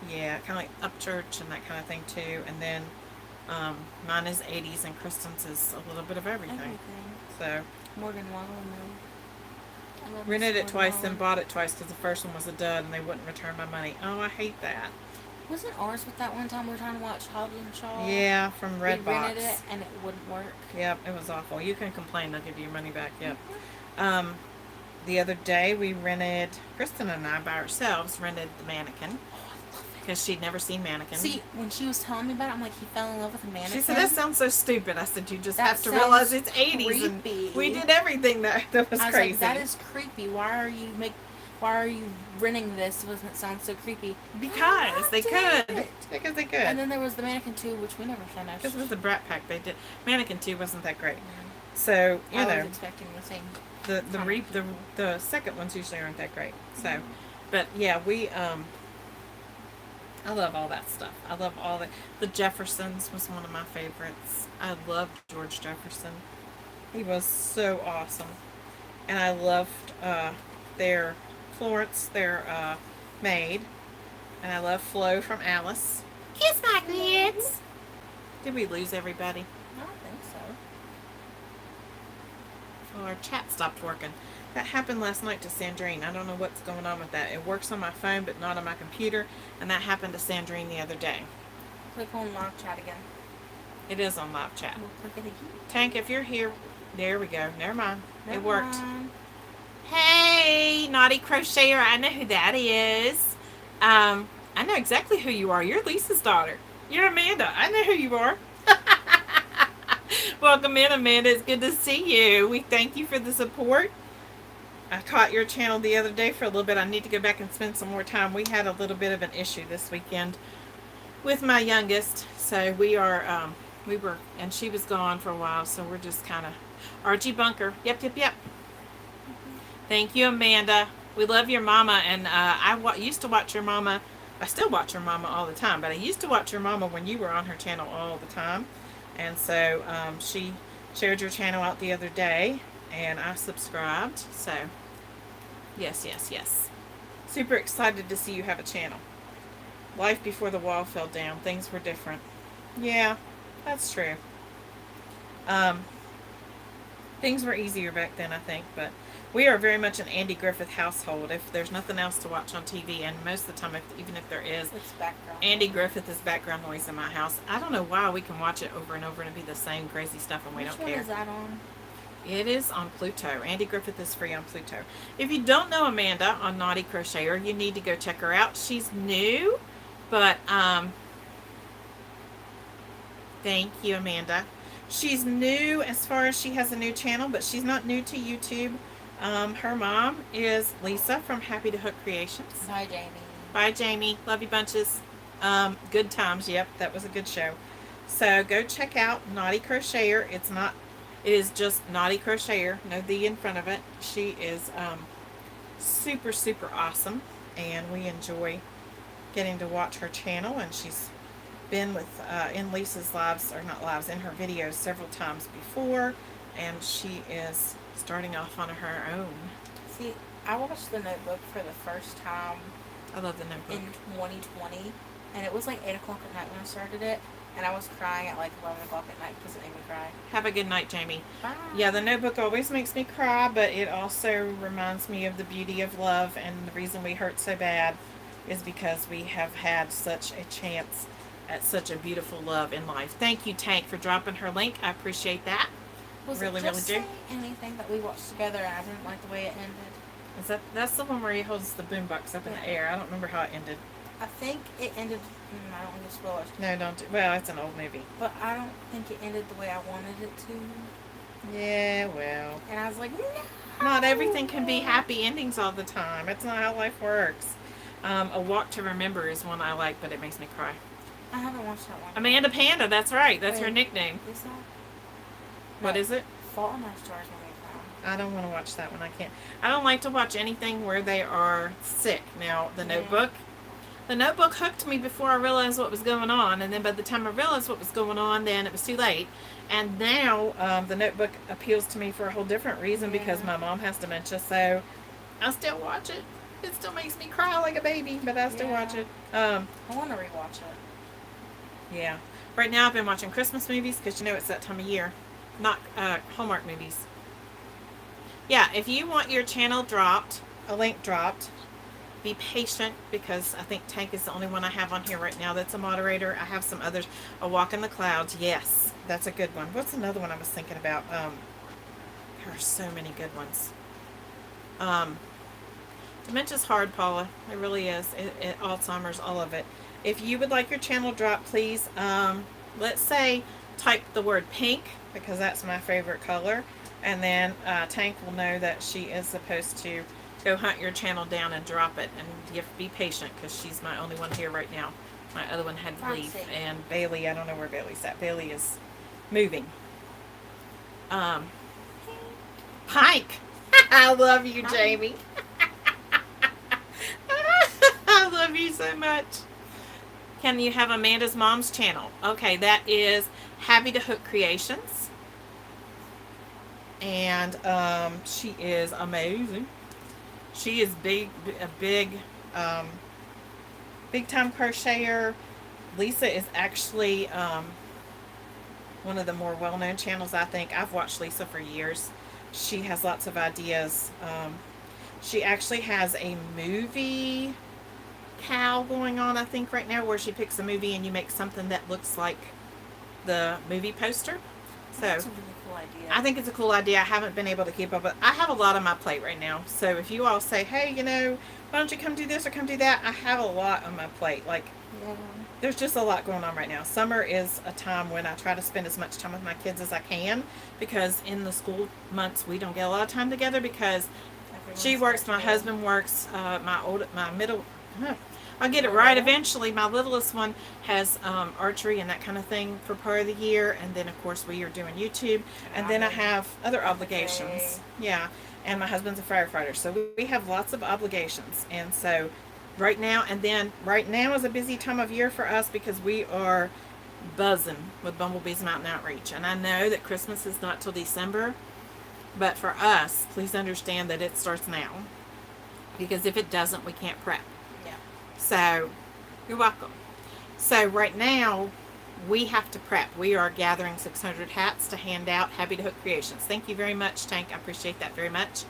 Yeah, kind of like Upchurch and that kind of thing too. And then mine is 80s, and Kristen's is a little bit of everything. So Morgan Wallen. Rented it twice and bought it twice because the first one was a dud and they wouldn't return my money. Oh, I hate that. Wasn't ours with that one time we were trying to watch Hobbs and Shaw? Yeah, from Redbox. We rented it and it wouldn't work. Yep, it was awful. You can complain, they'll give you your money back. Yep. The other day we rented, Kristen and I by ourselves rented The Mannequin. Because she'd never seen Mannequin. See, when she was telling me about it, I'm like, he fell in love with a mannequin. She said, that sounds so stupid. I said, you just have to realize it's 80s. Creepy. And we did everything that was I was crazy. Like, that is creepy. Why are you renting this? Doesn't it sound so creepy? Because they could. Because they could. And then there was the Mannequin 2, which we never finished. Because it was the Brat Pack they did. Mannequin 2 wasn't that great. So, you know. I was expecting the same. The second ones usually aren't that great. So, But yeah, I love all that stuff. I love all the Jeffersons was one of my favorites. I loved George Jefferson. He was so awesome. And I loved their Florence, their maid. And I love Flo from Alice. Kiss my kids. Did we lose everybody? I don't think so. Oh, our chat stopped working. That happened last night to Sandrine. I don't know what's going on with that. It works on my phone but not on my computer. And that happened to Sandrine the other day. Click on live chat again. It is on live chat. We'll click it again. Tank, if you're here, there we go. Never mind. Never It worked. mind. Hey, Naughty Crocheter. I know who that is. I know exactly who you are. You're Lisa's daughter. You're Amanda. I know who you are. Welcome in, Amanda. It's good to see you. We thank you for the support. I caught your channel the other day for a little bit. I need to go back and spend some more time. We had a little bit of an issue this weekend with my youngest. So we were, and she was gone for a while. So we're just kind of, Archie Bunker. Yep. Thank you, Amanda. We love your mama. And I used to watch your mama. I still watch your mama all the time. But I used to watch your mama when you were on her channel all the time. And so she shared your channel out the other day. And I subscribed. So, yes. Super excited to see you have a channel. Life before the wall fell down. Things were different. Yeah, that's true. Things were easier back then, I think. But we are very much an Andy Griffith household. If there's nothing else to watch on TV, and most of the time, even if there is, It's background. Andy Griffith is background noise in my house. I don't know why we can watch it over and over and it'd be the same crazy stuff and we don't care. Which one is that on? It is on Pluto. Andy Griffith is free on Pluto. If you don't know Amanda on Naughty Crocheter, you need to go check her out. She's new, but thank you, Amanda. She's new as far as she has a new channel, but she's not new to YouTube. Her mom is Lisa from Happy to Hook Creations. Hi, Jamie. Bye, Jamie. Love you bunches. Good times. Yep, that was a good show. So go check out Naughty Crocheter. It is just Naughty Crocheter. No "the" in front of it. She is super, super awesome. And we enjoy getting to watch her channel. And she's been with in Lisa's lives, or not lives, in her videos several times before. And she is starting off on her own. See, I watched The Notebook for the first time I love The Notebook. in 2020. And it was like 8 o'clock at night when I started it. And I was crying at like 11 o'clock at night because it made me cry. Have a good night, Jamie. Bye. Yeah, The Notebook always makes me cry, but it also reminds me of the beauty of love, and the reason we hurt so bad is because we have had such a chance at such a beautiful love in life. Thank you, Tank, for dropping her link. I appreciate that. Was Really, it really just do. anything that we watched together and I didn't like the way it ended? That's the one where he holds the boombox up in the air. I don't remember how it ended. I think it ended. I don't want to spoilers, No, don't do. Well, it's an old movie. but I don't think it ended the way I wanted it to. Yeah, well, And I was like, no. not everything can be happy endings all the time. It's not how life works. A Walk to Remember is one I like, but it makes me cry. I haven't watched that one. Amanda Panda, that's right. That's her Wait. nickname. Is that? What is it? Fault in Our Stars made me cry. I don't want to watch that one. I can't. I don't like to watch anything where they are sick. Now, The Notebook. The Notebook hooked me before I realized what was going on, and then by the time I realized what was going on, then it was too late. And now, The Notebook appeals to me for a whole different reason because my mom has dementia, so I still watch it. It still makes me cry like a baby, but I still watch it. I want to rewatch it. Yeah. Right now, I've been watching Christmas movies because it's that time of year, not Hallmark movies. Yeah, if you want your channel dropped, a link dropped, be patient because I think Tank is the only one I have on here right now that's a moderator. I have some others. A Walk in the Clouds. Yes, that's a good one. What's another one I was thinking about? There are so many good ones. Dementia's hard, Paula. It really is. Alzheimer's, all of it. If you would like your channel dropped, please, let's say, type the word pink because that's my favorite color. And then Tank will know that she is supposed to go hunt your channel down and drop it. And you have to be patient because she's my only one here right now. My other one had to leave. And Bailey, I don't know where Bailey's at. Bailey is moving. Pike. I love you, Jamie. love you so much. Can you have Amanda's mom's channel? Okay, that is Happy to Hook Creations. And she is amazing. She is a big time crocheter. Lisa is actually one of the more well-known channels, I think. I've watched Lisa for years. She has lots of ideas. She actually has a movie cow going on, I think, right now, where she picks a movie and you make something that looks like the movie poster. So That's a really cool idea. I think it's a cool idea. I haven't been able to keep up with it. I have a lot on my plate right now. So if you all say, hey, why don't you come do this or come do that? I have a lot on my plate. Like, there's just a lot going on right now. Summer is a time when I try to spend as much time with my kids as I can, because in the school months we don't get a lot of time together because she works, my husband works, my middle, I'll get it right eventually. My littlest one has archery and that kind of thing for part of the year, and then of course we are doing YouTube, and then I have other obligations. Yeah, and my husband's a firefighter, so we have lots of obligations, and so right now is a busy time of year for us because we are buzzing with Bumblebee's Mountain Outreach, and I know that Christmas is not till December, but for us, please understand that it starts now, because if it doesn't, we can't prep. So, you're welcome. So, right now, we have to prep. We are gathering 600 hats to hand out. Happy to Hook Creations. Thank you very much, Tank. I appreciate that very much.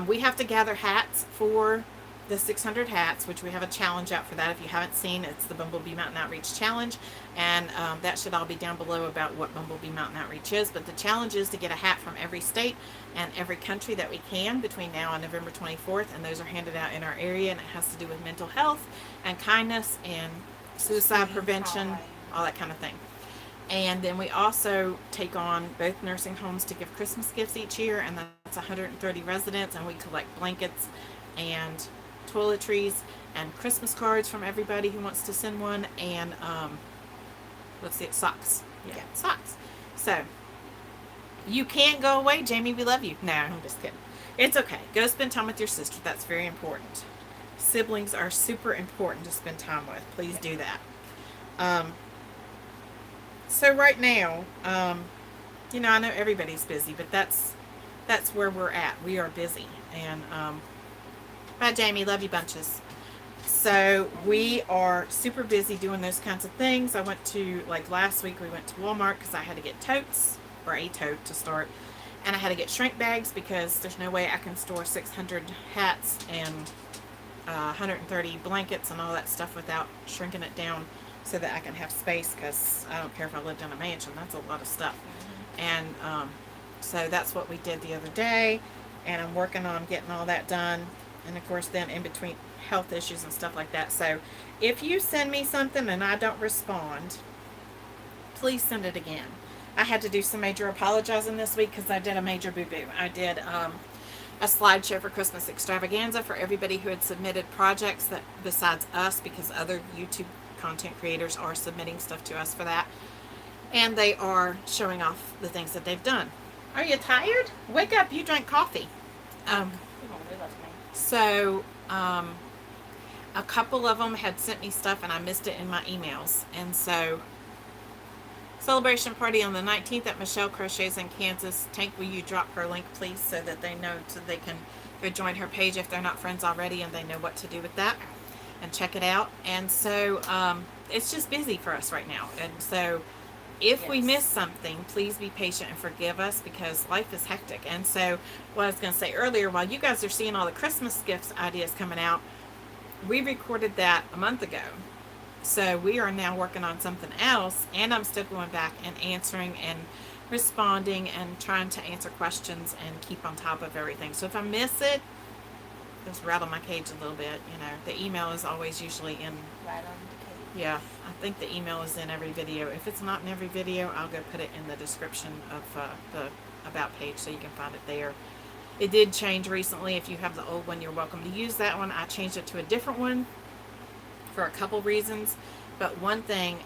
We have to gather hats for the 600 hats, which we have a challenge out for that. If you haven't seen, it's the Bumblebee Mountain Outreach Challenge, and that should all be down below about what Bumblebee Mountain Outreach is. But the challenge is to get a hat from every state and every country that we can between now and November 24th, and those are handed out in our area, and it has to do with mental health and kindness and suicide prevention, all that kind of thing. And then we also take on both nursing homes to give Christmas gifts each year, and that's 130 residents, and we collect blankets and toiletries and Christmas cards from everybody who wants to send one, and socks. Yeah, socks. So you can't go away, Jamie. We love you. No, I'm just kidding. It's okay. Go spend time with your sister. That's very important. Siblings are super important to spend time with. Please do that. So right now, I know everybody's busy, but that's where we're at. We are busy, and bye, Jamie. Love you bunches. So we are super busy doing those kinds of things. I went to, last week, we went to Walmart because I had to get totes, or a tote to start, and I had to get shrink bags because there's no way I can store 600 hats and 130 blankets and all that stuff without shrinking it down so that I can have space, because I don't care if I lived in a mansion. That's a lot of stuff. And so that's what we did the other day, and I'm working on getting all that done. And of course, then in between, health issues and stuff like that. So if you send me something and I don't respond, please send it again. I had to do some major apologizing this week because I did a major boo-boo. I did a slideshow for Christmas extravaganza for everybody who had submitted projects that besides us, because other YouTube content creators are submitting stuff to us for that, and they are showing off the things that they've done. Are you tired? Wake up, you drank coffee. So a couple of them had sent me stuff and I missed it in my emails, and so celebration party on the 19th at Michelle Crochets in Kansas. Tank, will you drop her link, please, so that they know, so they can go join her page if they're not friends already, and they know what to do with that and check it out. And so it's just busy for us right now, and so if we miss something, please be patient and forgive us, because life is hectic. And so what I was going to say earlier, while you guys are seeing all the Christmas gifts ideas coming out, we recorded that a month ago. So we are now working on something else, and I'm still going back and answering and responding and trying to answer questions and keep on top of everything. So if I miss it, just rattle my cage a little bit. The email is always usually in. Right on the cage. Yeah, I think the email is in every video. If it's not in every video, I'll go put it in the description of the About page, so you can find it there. It did change recently. If you have the old one, you're welcome to use that one. I changed it to a different one for a couple reasons. But one thing,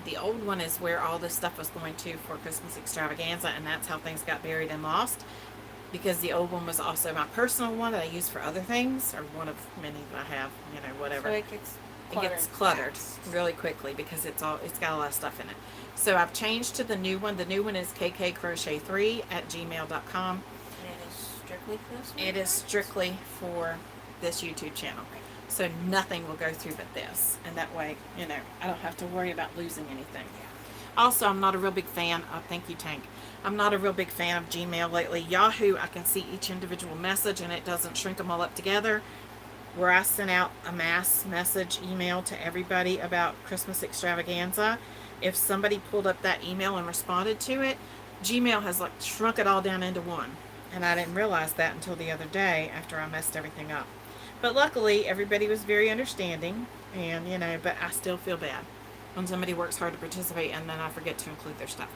the old one is where all this stuff was going to for Christmas extravaganza, and that's how things got buried and lost. because the old one was also my personal one that I use for other things, or one of many that I have, whatever. So It gets cluttered really quickly because it's got a lot of stuff in it. So I've changed to the new one. The new one is kkkcrochet3@gmail.com. And it is strictly for this one? It is strictly for this YouTube channel. So nothing will go through but this. And that way, I don't have to worry about losing anything. Also, I'm not a real big fan of, thank you, Tank. I'm not a real big fan of Gmail lately. Yahoo, I can see each individual message and it doesn't shrink them all up together. Where I sent out a mass message email to everybody about Christmas extravaganza, if somebody pulled up that email and responded to it, Gmail has like shrunk it all down into one. And I didn't realize that until the other day after I messed everything up. But luckily, everybody was very understanding, and but I still feel bad when somebody works hard to participate and then I forget to include their stuff.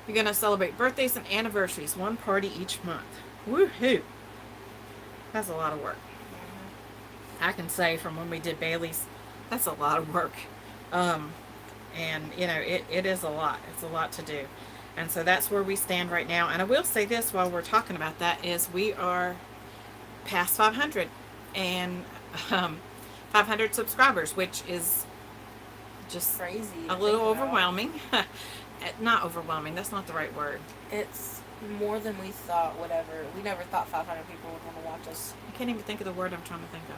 You're going to celebrate birthdays and anniversaries, one party each month. Woohoo! That's a lot of work. I can say from when we did Bailey's, that's a lot of work. And, it is a lot. It's a lot to do. And so that's where we stand right now. And I will say this while we're talking about that is we are past 500 and 500 subscribers, which is just crazy. A little overwhelming. Not overwhelming. That's not the right word. It's more than we thought. Whatever. We never thought 500 people would want to watch us. I can't even think of the word I'm trying to think of.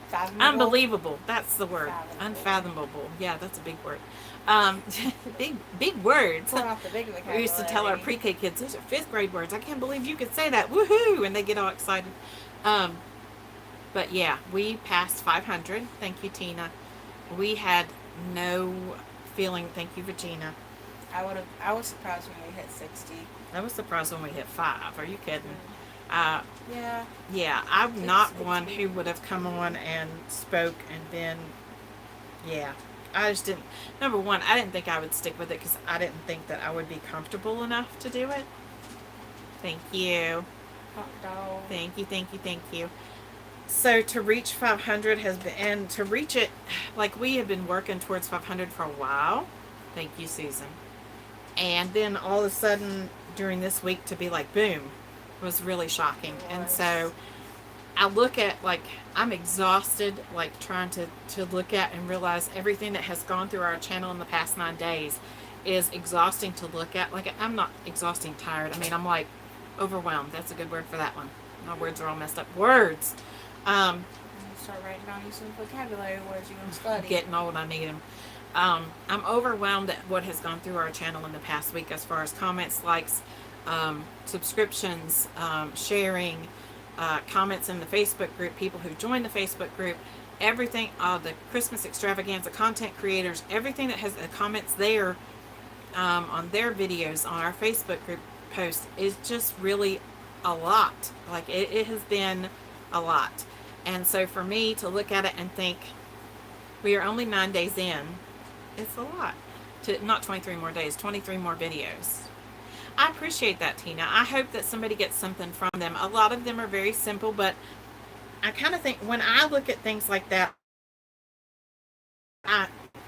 Fathomable? Unbelievable. That's the word. Fathomable. Unfathomable. Yeah, that's a big word. Big words. Pull out the big vocabulary. We used to tell our pre-K kids, those are 5th grade words. I can't believe you could say that. Woohoo! And they get all excited. But yeah, we passed 500. Thank you, Tina. We had no feeling. Thank you, Regina. I was surprised when we hit 60. I was surprised when we hit 5. Are you kidding? Yeah. Yeah, I'm not one who would have come on and spoke and then, yeah. I just didn't, number one, I didn't think I would stick with it because I didn't think that I would be comfortable enough to do it. Thank you. Hot dog. Thank you, thank you, thank you. So to reach 500 has been, and to reach it, like we have been working towards 500 for a while. Thank you, Susan. And then all of a sudden during this week to be like, boom, was really shocking. And so I look at, like, I'm exhausted, like, trying to look at and realize everything that has gone through our channel in the past 9 days is exhausting to look at. Like, I'm not exhausting tired. I mean, I'm, like, overwhelmed. That's a good word for that one. My words are all messed up. Words. Start writing down you some vocabulary words you're going to study. Getting old, I need them. I'm overwhelmed at what has gone through our channel in the past week as far as comments, likes, subscriptions, sharing, comments in the Facebook group, people who joined the Facebook group, everything, the Christmas extravaganza content creators, everything that has comments there on their videos on our Facebook group posts is just really a lot. Like it has been a lot. And so for me to look at it and think we are only 9 days in, it's a lot. Not 23 more days, 23 more videos. I appreciate that, Tina. I hope that somebody gets something from them. A lot of them are very simple, but I kind of think when I look at things like that, I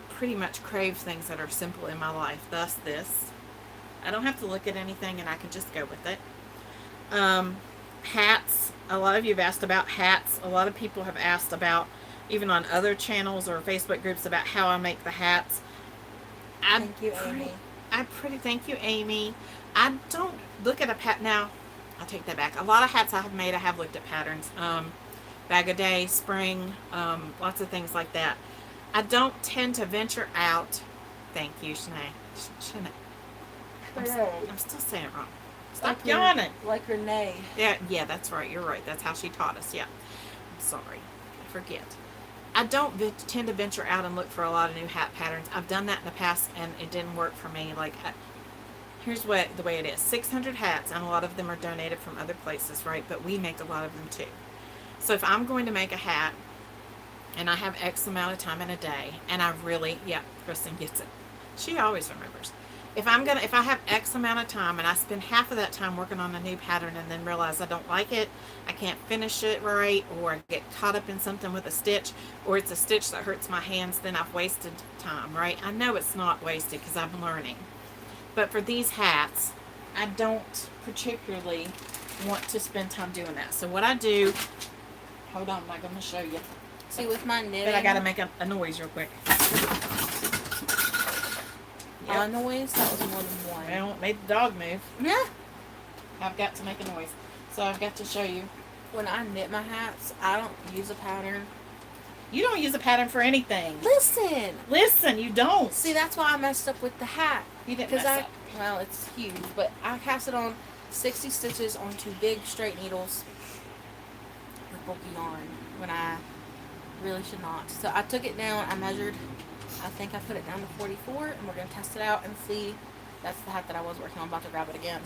pretty much crave things that are simple in my life. Thus this. I don't have to look at anything and I can just go with it. Hats. A lot of you have asked about hats. A lot of people have asked about, even on other channels or Facebook groups, about how I make the hats. Thank you, Amy. Thank you, Amy. I don't look at a pattern. Now, I'll take that back. A lot of hats I have made, I have looked at patterns. Bag a day, spring, lots of things like that. I don't tend to venture out. Thank you, Shanae. I'm still saying it wrong. Stop like yawning. Like Renee. Yeah, that's right. You're right. That's how she taught us. Yeah. I'm sorry. I forget. I don't tend to venture out and look for a lot of new hat patterns. I've done that in the past and it didn't work for me. Like, here's the way it is. 600 hats, and a lot of them are donated from other places, right? But we make a lot of them too. So if I'm going to make a hat and I have X amount of time in a day, and I really, yeah, Kristen gets it. She always remembers. If I have X amount of time and I spend half of that time working on a new pattern and then realize I don't like it, I can't finish it right, or I get caught up in something with a stitch, or it's a stitch that hurts my hands, then I've wasted time, right? I know it's not wasted because I'm learning. But for these hats, I don't particularly want to spend time doing that. So what I do, hold on, I'm going to show you. See, with my knitting, But I got to make a noise real quick. a noise, that was more than one. Well, it made the dog move. Yeah. I've got to make a noise. So I've got to show you. When I knit my hats, I don't use a pattern. You don't use a pattern for anything. Listen, you don't. See, that's why I messed up with the hat. You didn't mess up. Well, it's huge, but I cast it on 60 stitches onto big straight needles with bulky yarn when I really should not. So I took it down, I measured, I think I put it down to 44, and we're going to test it out and see. That's the hat that I was working on. I'm about to grab it again.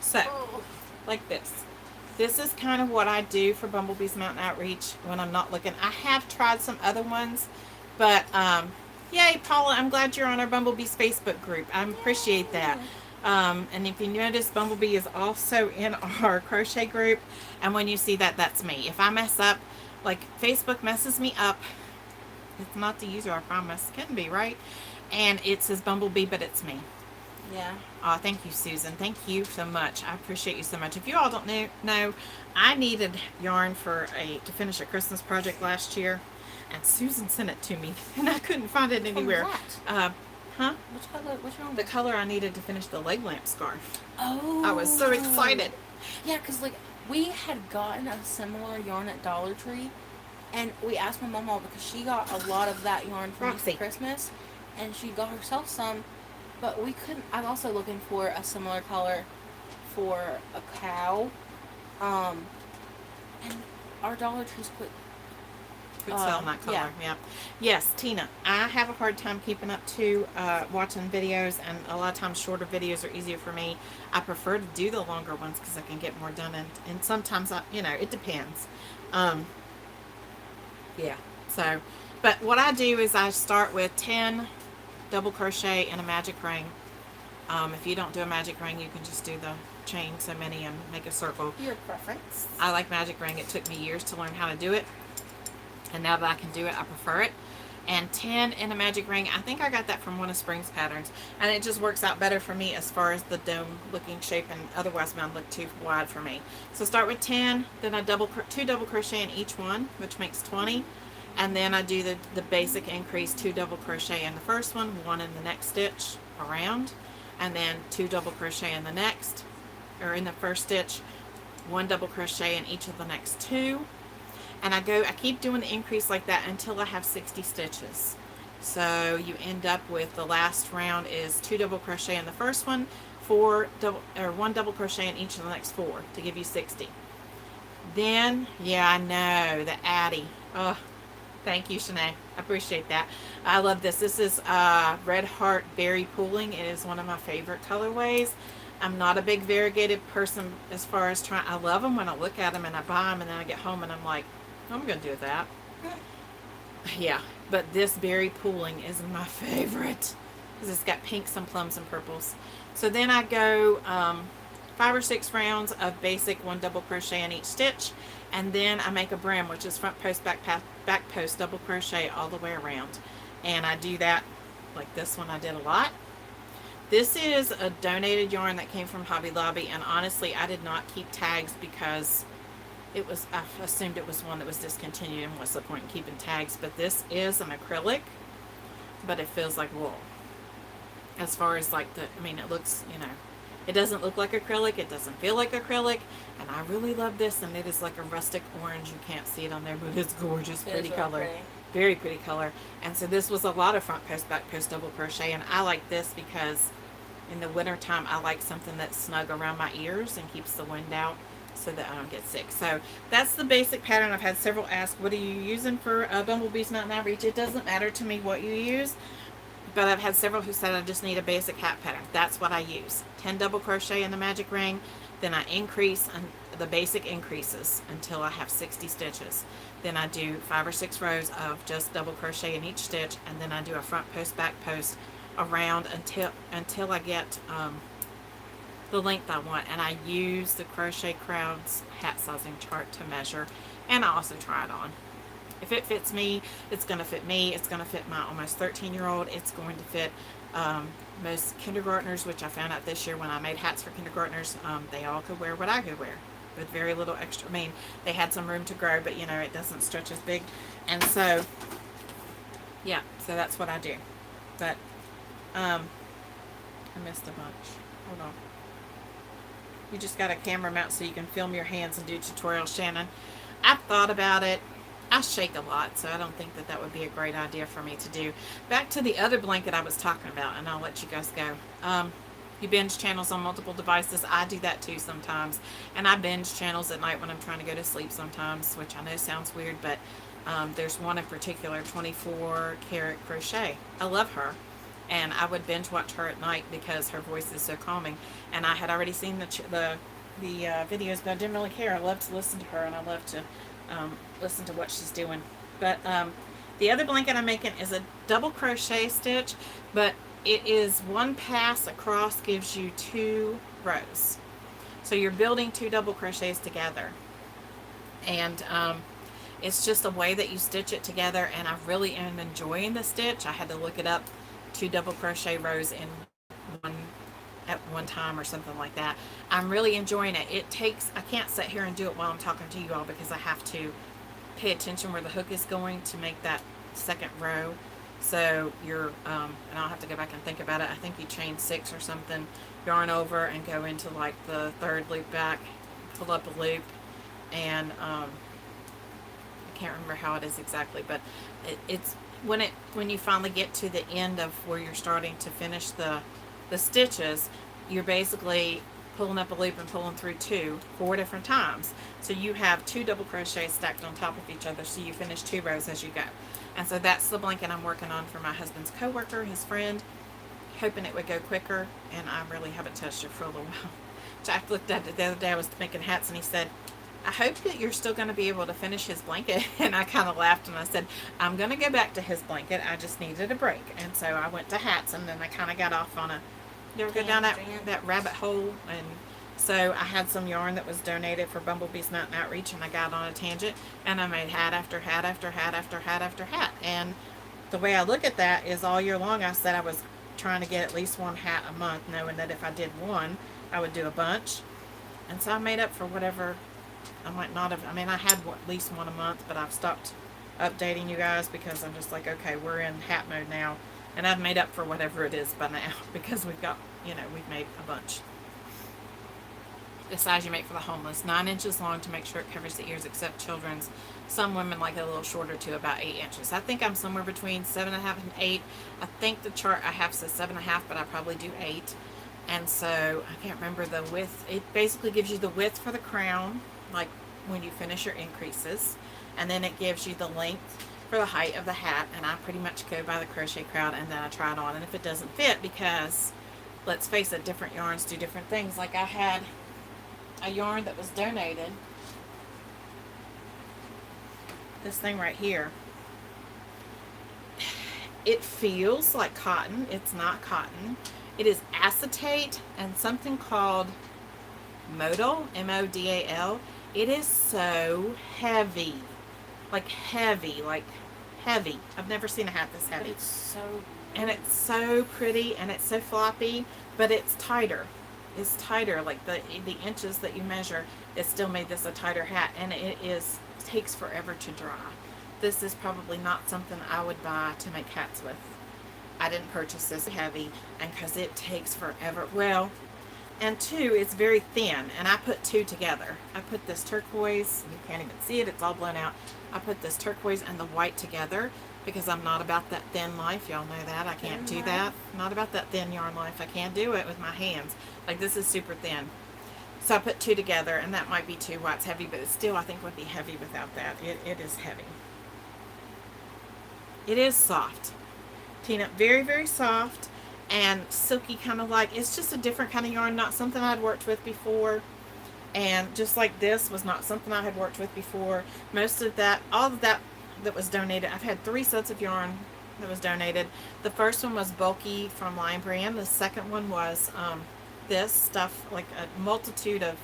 So, like this. This is kind of what I do for Bumblebee's Mountain Outreach when I'm not looking. I have tried some other ones, but yay, Paula, I'm glad you're on our Bumblebee's Facebook group. I appreciate that. And if you notice, Bumblebee is also in our crochet group, and when you see that, that's me. If I mess up, like Facebook messes me up, it's not the user, I promise. Can be, right? And it says Bumblebee, but it's me. Yeah. Thank you, Susan. Thank you so much. I appreciate you so much. If you all don't know, I needed yarn to finish a Christmas project last year, and Susan sent it to me, and I couldn't find it anywhere. What? Huh? Which color? Which one? The color I needed to finish the leg lamp scarf. Oh. I was so excited. Yeah, because like we had gotten a similar yarn at Dollar Tree, and we asked my mama because she got a lot of that yarn for me for Christmas, and she got herself some. But we couldn't. I'm also looking for a similar color for a cow. And our Dollar Tree's quit selling that color. Yeah. Yes, Tina. I have a hard time keeping up to watching videos, and a lot of times shorter videos are easier for me. I prefer to do the longer ones because I can get more done, and sometimes it depends. Yeah. So, but what I do is I start with 10 double crochet and a magic ring. If you don't do a magic ring, you can just do the chain so many and make a circle. Your preference. I like magic ring. It took me years to learn how to do it, and now that I can do it, I prefer it. And 10 in a magic ring, I think I got that from one of Spring's patterns, and it just works out better for me as far as the dome looking shape, and otherwise it might look too wide for me. So start with 10, then I two double crochet in each one, which makes 20. And then I do the basic increase, 2 double crochet in the first one, 1 in the next stitch around, and then 2 double crochet in the next, or in the first stitch, 1 double crochet in each of the next 2. And I keep doing the increase like that until I have 60 stitches. So you end up with the last round is 2 double crochet in the first one, 1 double crochet in each of the next 4 to give you 60. Then, yeah, I know, the Addy. Oh, thank you, Shanae. I appreciate that. I love this. This is Red Heart Berry Pooling. It is one of my favorite colorways. I'm not a big variegated person as far as trying. I love them when I look at them and I buy them, and then I get home and I'm like, I'm going to do that. Yeah, but this berry pooling is my favorite because it's got pinks and plums and purples. So then I go 5 or 6 rounds of basic 1 double crochet in each stitch, and then I make a brim, which is front post, back post, double crochet all the way around. And I do that like this one I did a lot. This is a donated yarn that came from Hobby Lobby, and honestly I did not keep tags because I assumed it was one that was discontinued, and what's the point in keeping tags? But this is an acrylic, but it feels like wool. As far as like it looks, it doesn't look like acrylic, it doesn't feel like acrylic, and I really love this, and it is like a rustic orange. You can't see it on there, but it's gorgeous, pretty color. Pretty. Very pretty color. And so this was a lot of front post, back post, double crochet, and I like this because in the winter time I like something that's snug around my ears and keeps the wind out so that I don't get sick. So that's the basic pattern. I've had several ask, what are you using for Bumblebee's Mountain Outreach? It doesn't matter to me what you use, but I've had several who said I just need a basic hat pattern. That's what I use. 10 double crochet in the magic ring, then I increase the basic increases until I have 60 stitches. Then I do 5 or 6 rows of just double crochet in each stitch, and then I do a front post, back post around until I get the length I want. And I use the Crochet Crowd's hat sizing chart to measure, and I also try it on. If it fits me, it's going to fit me. It's going to fit my almost 13-year-old. It's going to fit most kindergartners, which I found out this year when I made hats for kindergartners. They all could wear what I could wear. with very little extra. I mean, they had some room to grow, but you know, it doesn't stretch as big. And so, yeah, so that's what I do. But, I missed a bunch. Hold on. You just got a camera mount so you can film your hands and do tutorials, Shannon. I've thought about it. I shake a lot, so I don't think that that would be a great idea for me to do. Back to the other blanket I was talking about, and I'll let you guys go. You binge channels on multiple devices. I do that too sometimes. And I binge channels at night when I'm trying to go to sleep sometimes, which I know sounds weird, but there's one in particular, 24 Karat Crochet. I love her. And I would binge watch her at night because her voice is so calming. And I had already seen the videos, but I didn't really care. I love to listen to her, and I love to listen to what she's doing. But the other blanket I'm making is a double crochet stitch, but it is one pass across, gives you 2 rows. So you're building 2 double crochets together. And it's just a way that you stitch it together, and I really am enjoying the stitch. I had to look it up, 2 double crochet rows in one at one time or something like that. I'm really enjoying it. It takes, I can't sit here and do it while I'm talking to you all because I have to pay attention where the hook is going to make that second row. So you're, and I'll have to go back and think about it. I think you chain 6 or something, yarn over and go into like the 3rd loop back, pull up a loop, and I can't remember how it is exactly, but it's when you finally get to the end of where you're starting to finish the stitches, you're basically pulling up a loop and pulling through 4 different times. So you have 2 double crochets stacked on top of each other, so you finish 2 rows as you go. And so that's the blanket I'm working on for my husband's coworker, his friend, hoping it would go quicker, and I really haven't touched it for a little while. Jack looked at it the other day. I was making hats, and he said, I hope that you're still going to be able to finish his blanket. And I kind of laughed, and I said, I'm going to go back to his blanket. I just needed a break. And so I went to hats, and then I kind of got off on you ever go down that rabbit hole? And so I had some yarn that was donated for Bumblebee's Mountain Outreach, and I got on a tangent, and I made hat after hat after hat after hat after hat. And the way I look at that is all year long I said I was trying to get at least 1 hat a month, knowing that if I did 1, I would do a bunch. And so I made up for whatever I might not have. I mean, I had at least 1 a month, but I've stopped updating you guys because I'm just like, okay, we're in hat mode now. And I've made up for whatever it is by now because we've got, we've made a bunch. The size you make for the homeless, 9 inches long to make sure it covers the ears except children's. Some women like it a little shorter too, about 8 inches. I think I'm somewhere between 7.5 and 8. I think the chart I have says 7.5, but I probably do 8. And so I can't remember the width. It basically gives you the width for the crown, like when you finish your increases, and then it gives you the length for the height of the hat. And I pretty much go by the Crochet Crowd, and then I try it on. And if it doesn't fit, because let's face it, different yarns do different things. Like I had a yarn that was donated, this thing right here, it feels like cotton. It's not cotton. It is acetate and something called modal, M-O-D-A-L. It is so heavy. Like heavy. I've never seen a hat this heavy. And it's so pretty, and it's so floppy, but it's tighter. It's tighter. Like the inches that you measure, it still made this a tighter hat, and it takes forever to dry. This is probably not something I would buy to make hats with. I didn't purchase this heavy, and because it takes forever. Well, and 2, it's very thin, and I put 2 together. I put this turquoise, you can't even see it, it's all blown out. I put this turquoise and the white together because I'm not about that thin life. Y'all know that. I can't do that. Not about that thin yarn life. I can't do it with my hands. Like, this is super thin. So I put 2 together, and that might be 2 why it's heavy, but it still, I think, would be heavy without that. It is heavy. It is soft. Tina, very, very soft and silky, kind of like, it's just a different kind of yarn, not something I'd worked with before. And just like this was not something I had worked with before. Most of that, all of that was donated. I've had 3 sets of yarn that was donated. The first one was bulky from Lion Brand. The second one was this stuff, like a multitude of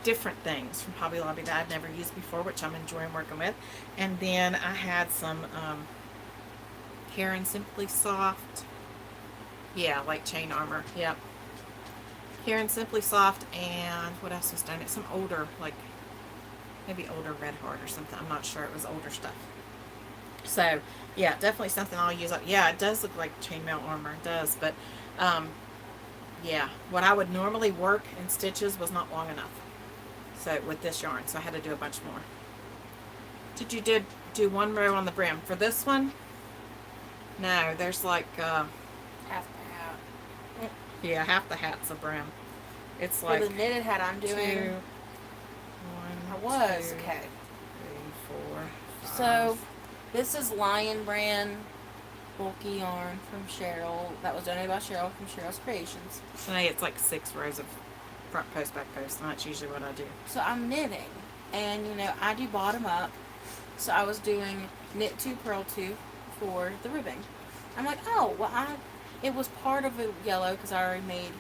different things from Hobby Lobby that I've never used before, which I'm enjoying working with. And then I had some Karen Simply Soft. Yeah, like chain armor. Yep. here in Simply Soft, and what else was done? It's some older, like maybe older Red Heart or something. I'm not sure. It was older stuff. So yeah, definitely something I'll use up. Yeah, it does look like chainmail armor. It does, but yeah, what I would normally work in stitches was not long enough. So with this yarn, so I had to do a bunch more. Did you do one row on the brim for this one? No, there's like Half the hat. yeah, half the hat's a brim. It's For like the knitted hat I'm doing, I was, okay. 3, 4, 5. So, this is Lion Brand bulky yarn from Cheryl. That was donated by Cheryl from Cheryl's Creations. Today it's like 6 rows of front post, back post, and that's usually what I do. So I'm knitting, and you know, I do bottom up. So I was doing knit 2, purl 2 for the ribbing. I'm like, oh, well, it was part of a yellow because I already made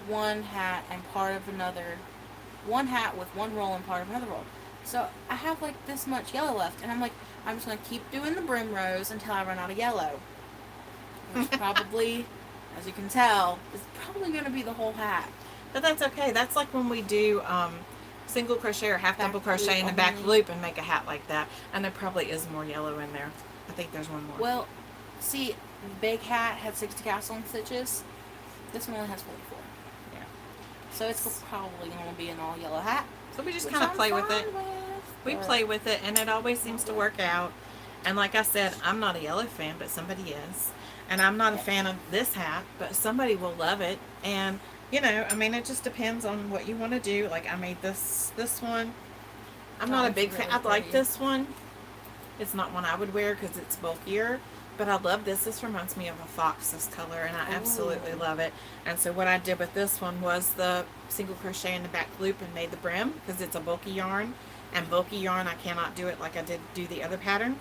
one hat and part of another, one hat with one roll and part of another roll. So I have like this much yellow left, and I'm like, I'm just going to keep doing the brim rows until I run out of yellow. Which probably, as you can tell, is probably going to be the whole hat. But that's okay. That's like when we do single crochet or half Back double crochet in the loop back only. loop and make a hat like that. And there probably is more yellow in there. I think there's one more. Well, see, the big hat had 60 castle and stitches. This one only has 44. Yeah. So it's probably going to be an all yellow hat. So we just which kind of I'm play with fine it. We but play with it, and it always seems to work out. And like I said, I'm not a yellow fan, but somebody is. And I'm not a fan of this hat, but somebody will love it. And you know, I mean, it just depends on what you want to do. Like I made this one. I'm not a it's big really fan. I like pretty. this one. It's not one I would wear because it's bulkier. But I love this. This reminds me of a fox, this color, and I absolutely Ooh. love it. And so what I did with this one was the single crochet in the back loop and made the brim because it's a bulky yarn. And bulky yarn, I cannot do it like I did do the other pattern.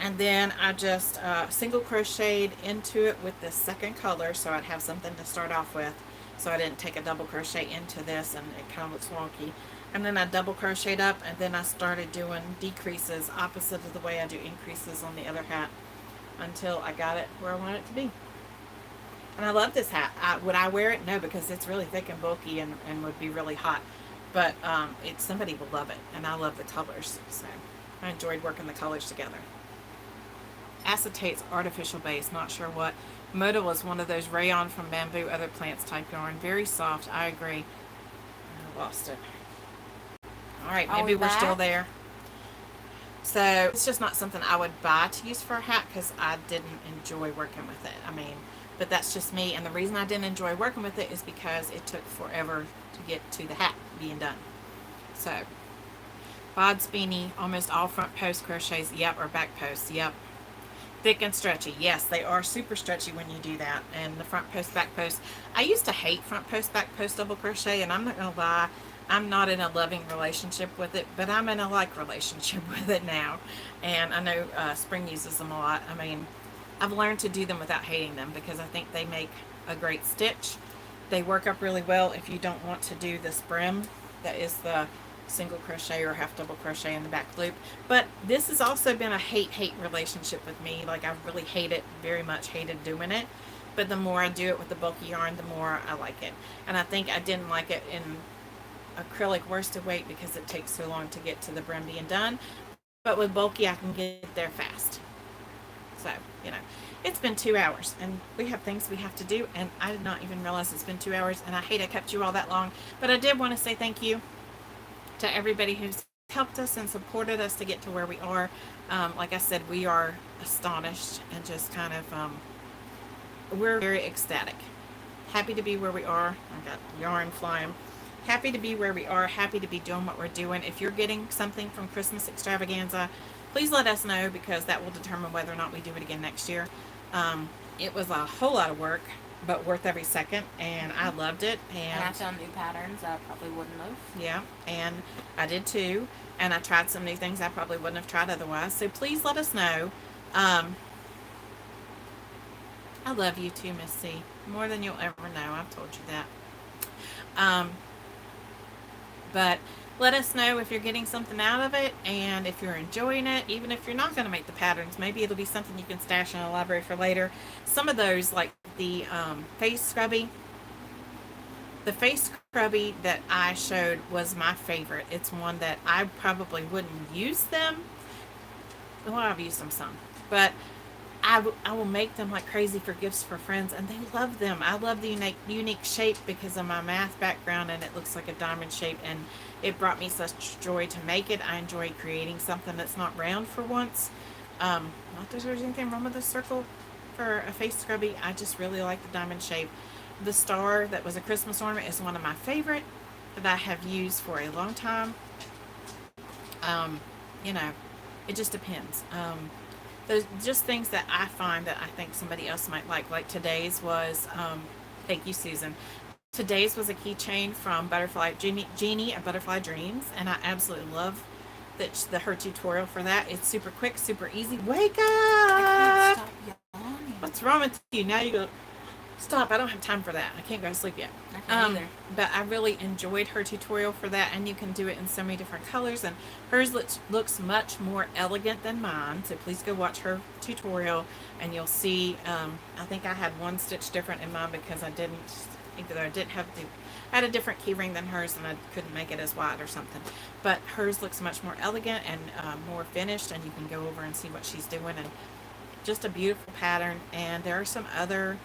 And then I just single crocheted into it with the second color so I'd have something to start off with. So I didn't take a double crochet into this and it kind of looks wonky. And then I double crocheted up, and then I started doing decreases opposite of the way I do increases on the other hat until I got it where I want it to be. And I love this hat. Would I wear it? No, because it's really thick and bulky and would be really hot. But somebody will love it, and I love the colors. So I enjoyed working the colors together. Acetate's artificial base, not sure what. Moda was one of those rayon from bamboo, other plants type yarn. Very soft, I agree. I lost it. Alright, Are maybe we we're still back? there. So it's just not something I would buy to use for a hat because I didn't enjoy working with it. I mean, but that's just me. And the reason I didn't enjoy working with it is because it took forever to get to the hat being done. So, Bod's beanie, almost all front post crochets, yep, or back posts, yep. Thick and stretchy, yes, they are super stretchy when you do that. And the front post, back post, I used to hate front post, back post double crochet, and I'm not gonna lie, I'm not in a loving relationship with it, but I'm in a like relationship with it now. And I know Spring uses them a lot. I mean, I've learned to do them without hating them because I think they make a great stitch. They work up really well if you don't want to do this brim. That is the single crochet or half double crochet in the back loop. But this has also been a hate relationship with me. Like I really hate it, very much hated doing it. But the more I do it with the bulky yarn, the more I like it. And I think I didn't like it in acrylic worsted weight because it takes so long to get to the brim being done. But with bulky, I can get there fast. So, you know, it's been 2 hours and we have things we have to do, and I did not even realize it's been 2 hours, and I hate I kept you all that long. But I did want to say thank you to everybody who's helped us and supported us to get to where we are. Like I said, we are astonished and just kind of, we're very ecstatic. Happy to be where we are. I got yarn flying. Happy to be where we are. Happy to be doing what we're doing. If you're getting something from Christmas Extravaganza, please let us know because that will determine whether or not we do it again next year. It was a whole lot of work, but worth every second, and I loved it. And I found new patterns that I probably wouldn't have. Yeah, and I did too. And I tried some new things I probably wouldn't have tried otherwise. So please let us know. I love you too, Miss C. More than you'll ever know. I've told you that. But let us know if you're getting something out of it and if you're enjoying it. Even if you're not going to make the patterns, maybe it'll be something you can stash in a library for later. Some of those, like the face scrubby, The face scrubby that I showed was my favorite. It's one that I probably wouldn't use them. Well, I've used them some, but I will make them like crazy for gifts for friends, and they love them. I love the unique shape because of my math background, and it looks like a diamond shape, and it brought me such joy to make it. I enjoy creating something that's not round for once. Not that there's anything wrong with a circle for a face scrubby. I just really like the diamond shape. The star that was a Christmas ornament is one of my favorite that I have used for a long time. Um, you know, it just depends. There's just things that I find that I think somebody else might like. Like today's was, thank you, Susan. Today's was a keychain from Butterfly Genie at Butterfly Dreams, and I absolutely love her tutorial for that. It's super quick, super easy. Wake I up! can't stop yawning. What's wrong with you? Now you go. Stop! I don't have time for that. I can't go to sleep yet. I can't either. But I really enjoyed her tutorial for that, and you can do it in so many different colors, and hers looks much more elegant than mine, so please go watch her tutorial and you'll see. I think I had one stitch different in mine because I didn't think that I didn't have the I had a different key ring than hers, and I couldn't make it as wide or something, but hers looks much more elegant and more finished, and you can go over and see what she's doing, and just a beautiful pattern. And there are some others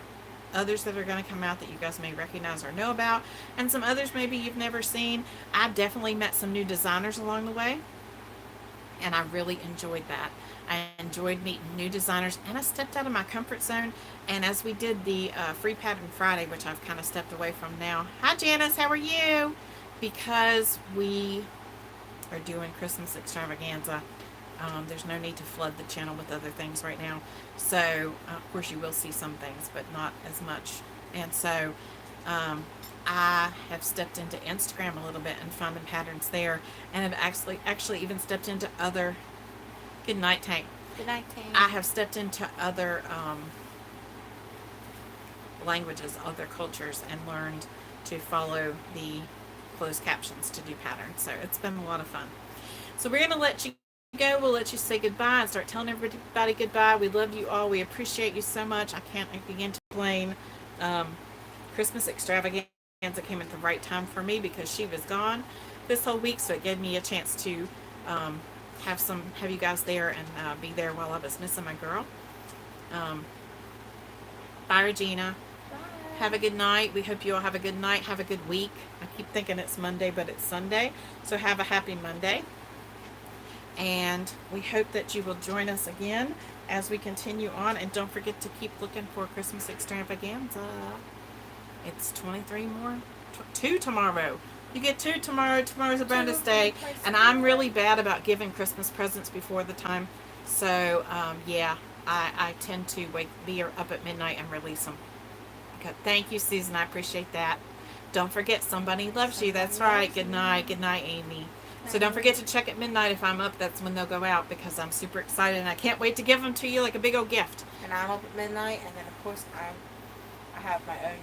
that are going to come out that you guys may recognize or know about, and some others maybe you've never seen. I definitely met some new designers along the way, and I really enjoyed that. I enjoyed meeting new designers, and I stepped out of my comfort zone. And as we did the Free Pattern Friday, which I've kind of stepped away from now. Hi Janice, how are you? Because we are doing Christmas extravaganza. There's no need to flood the channel with other things right now. So, of course, you will see some things, but not as much. And so, I have stepped into Instagram a little bit and finding patterns there, and have actually even stepped into other. Good night, Tank. Good night, Tank. I have stepped into other languages, other cultures, and learned to follow the closed captions to do patterns. So it's been a lot of fun. So we're gonna let you go. We'll let you say goodbye and start telling everybody goodbye. We love you all. We appreciate you so much. I can't begin to explain. Christmas extravaganza came at the right time for me because she was gone this whole week, so it gave me a chance to have you guys there and be there while I was missing my girl. Bye, Regina. Bye. Have a good night. We hope you all have a good night. Have a good week. I keep thinking it's Monday, but it's Sunday. So have a happy Monday. And we hope that you will join us again as we continue on. And don't forget to keep looking for Christmas extravaganza. It's 23 more. 2 tomorrow. You get 2 tomorrow. Tomorrow's a bonus day. And I'm really bad about giving Christmas presents before the time. So, yeah, I tend to be up at midnight and release them. Okay. Thank you, Susan. I appreciate that. Don't forget, somebody loves you. That's right. Good night. Good night, Amy. So don't forget to check at midnight if I'm up. That's when they'll go out because I'm super excited and I can't wait to give them to you like a big old gift. And I'm up at midnight, and then of course I have my own,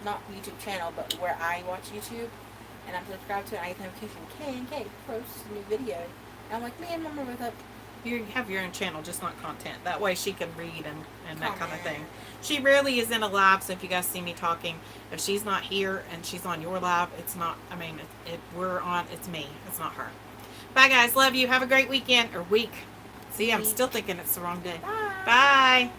not YouTube channel, but where I watch YouTube, and I'm subscribed to it. And I get the notification, K&K posts a new video. And I'm like, me and Mom are both up. You have your own channel, just not content. That way she can read and that kind of Comment. thing. She rarely is in a live, so if you guys see me talking, if she's not here and she's on your live, it's not, I mean, we're on, it's me. It's not her. Bye, guys. Love you. Have a great weekend or week. See, I'm still thinking it's the wrong day. Bye. Bye.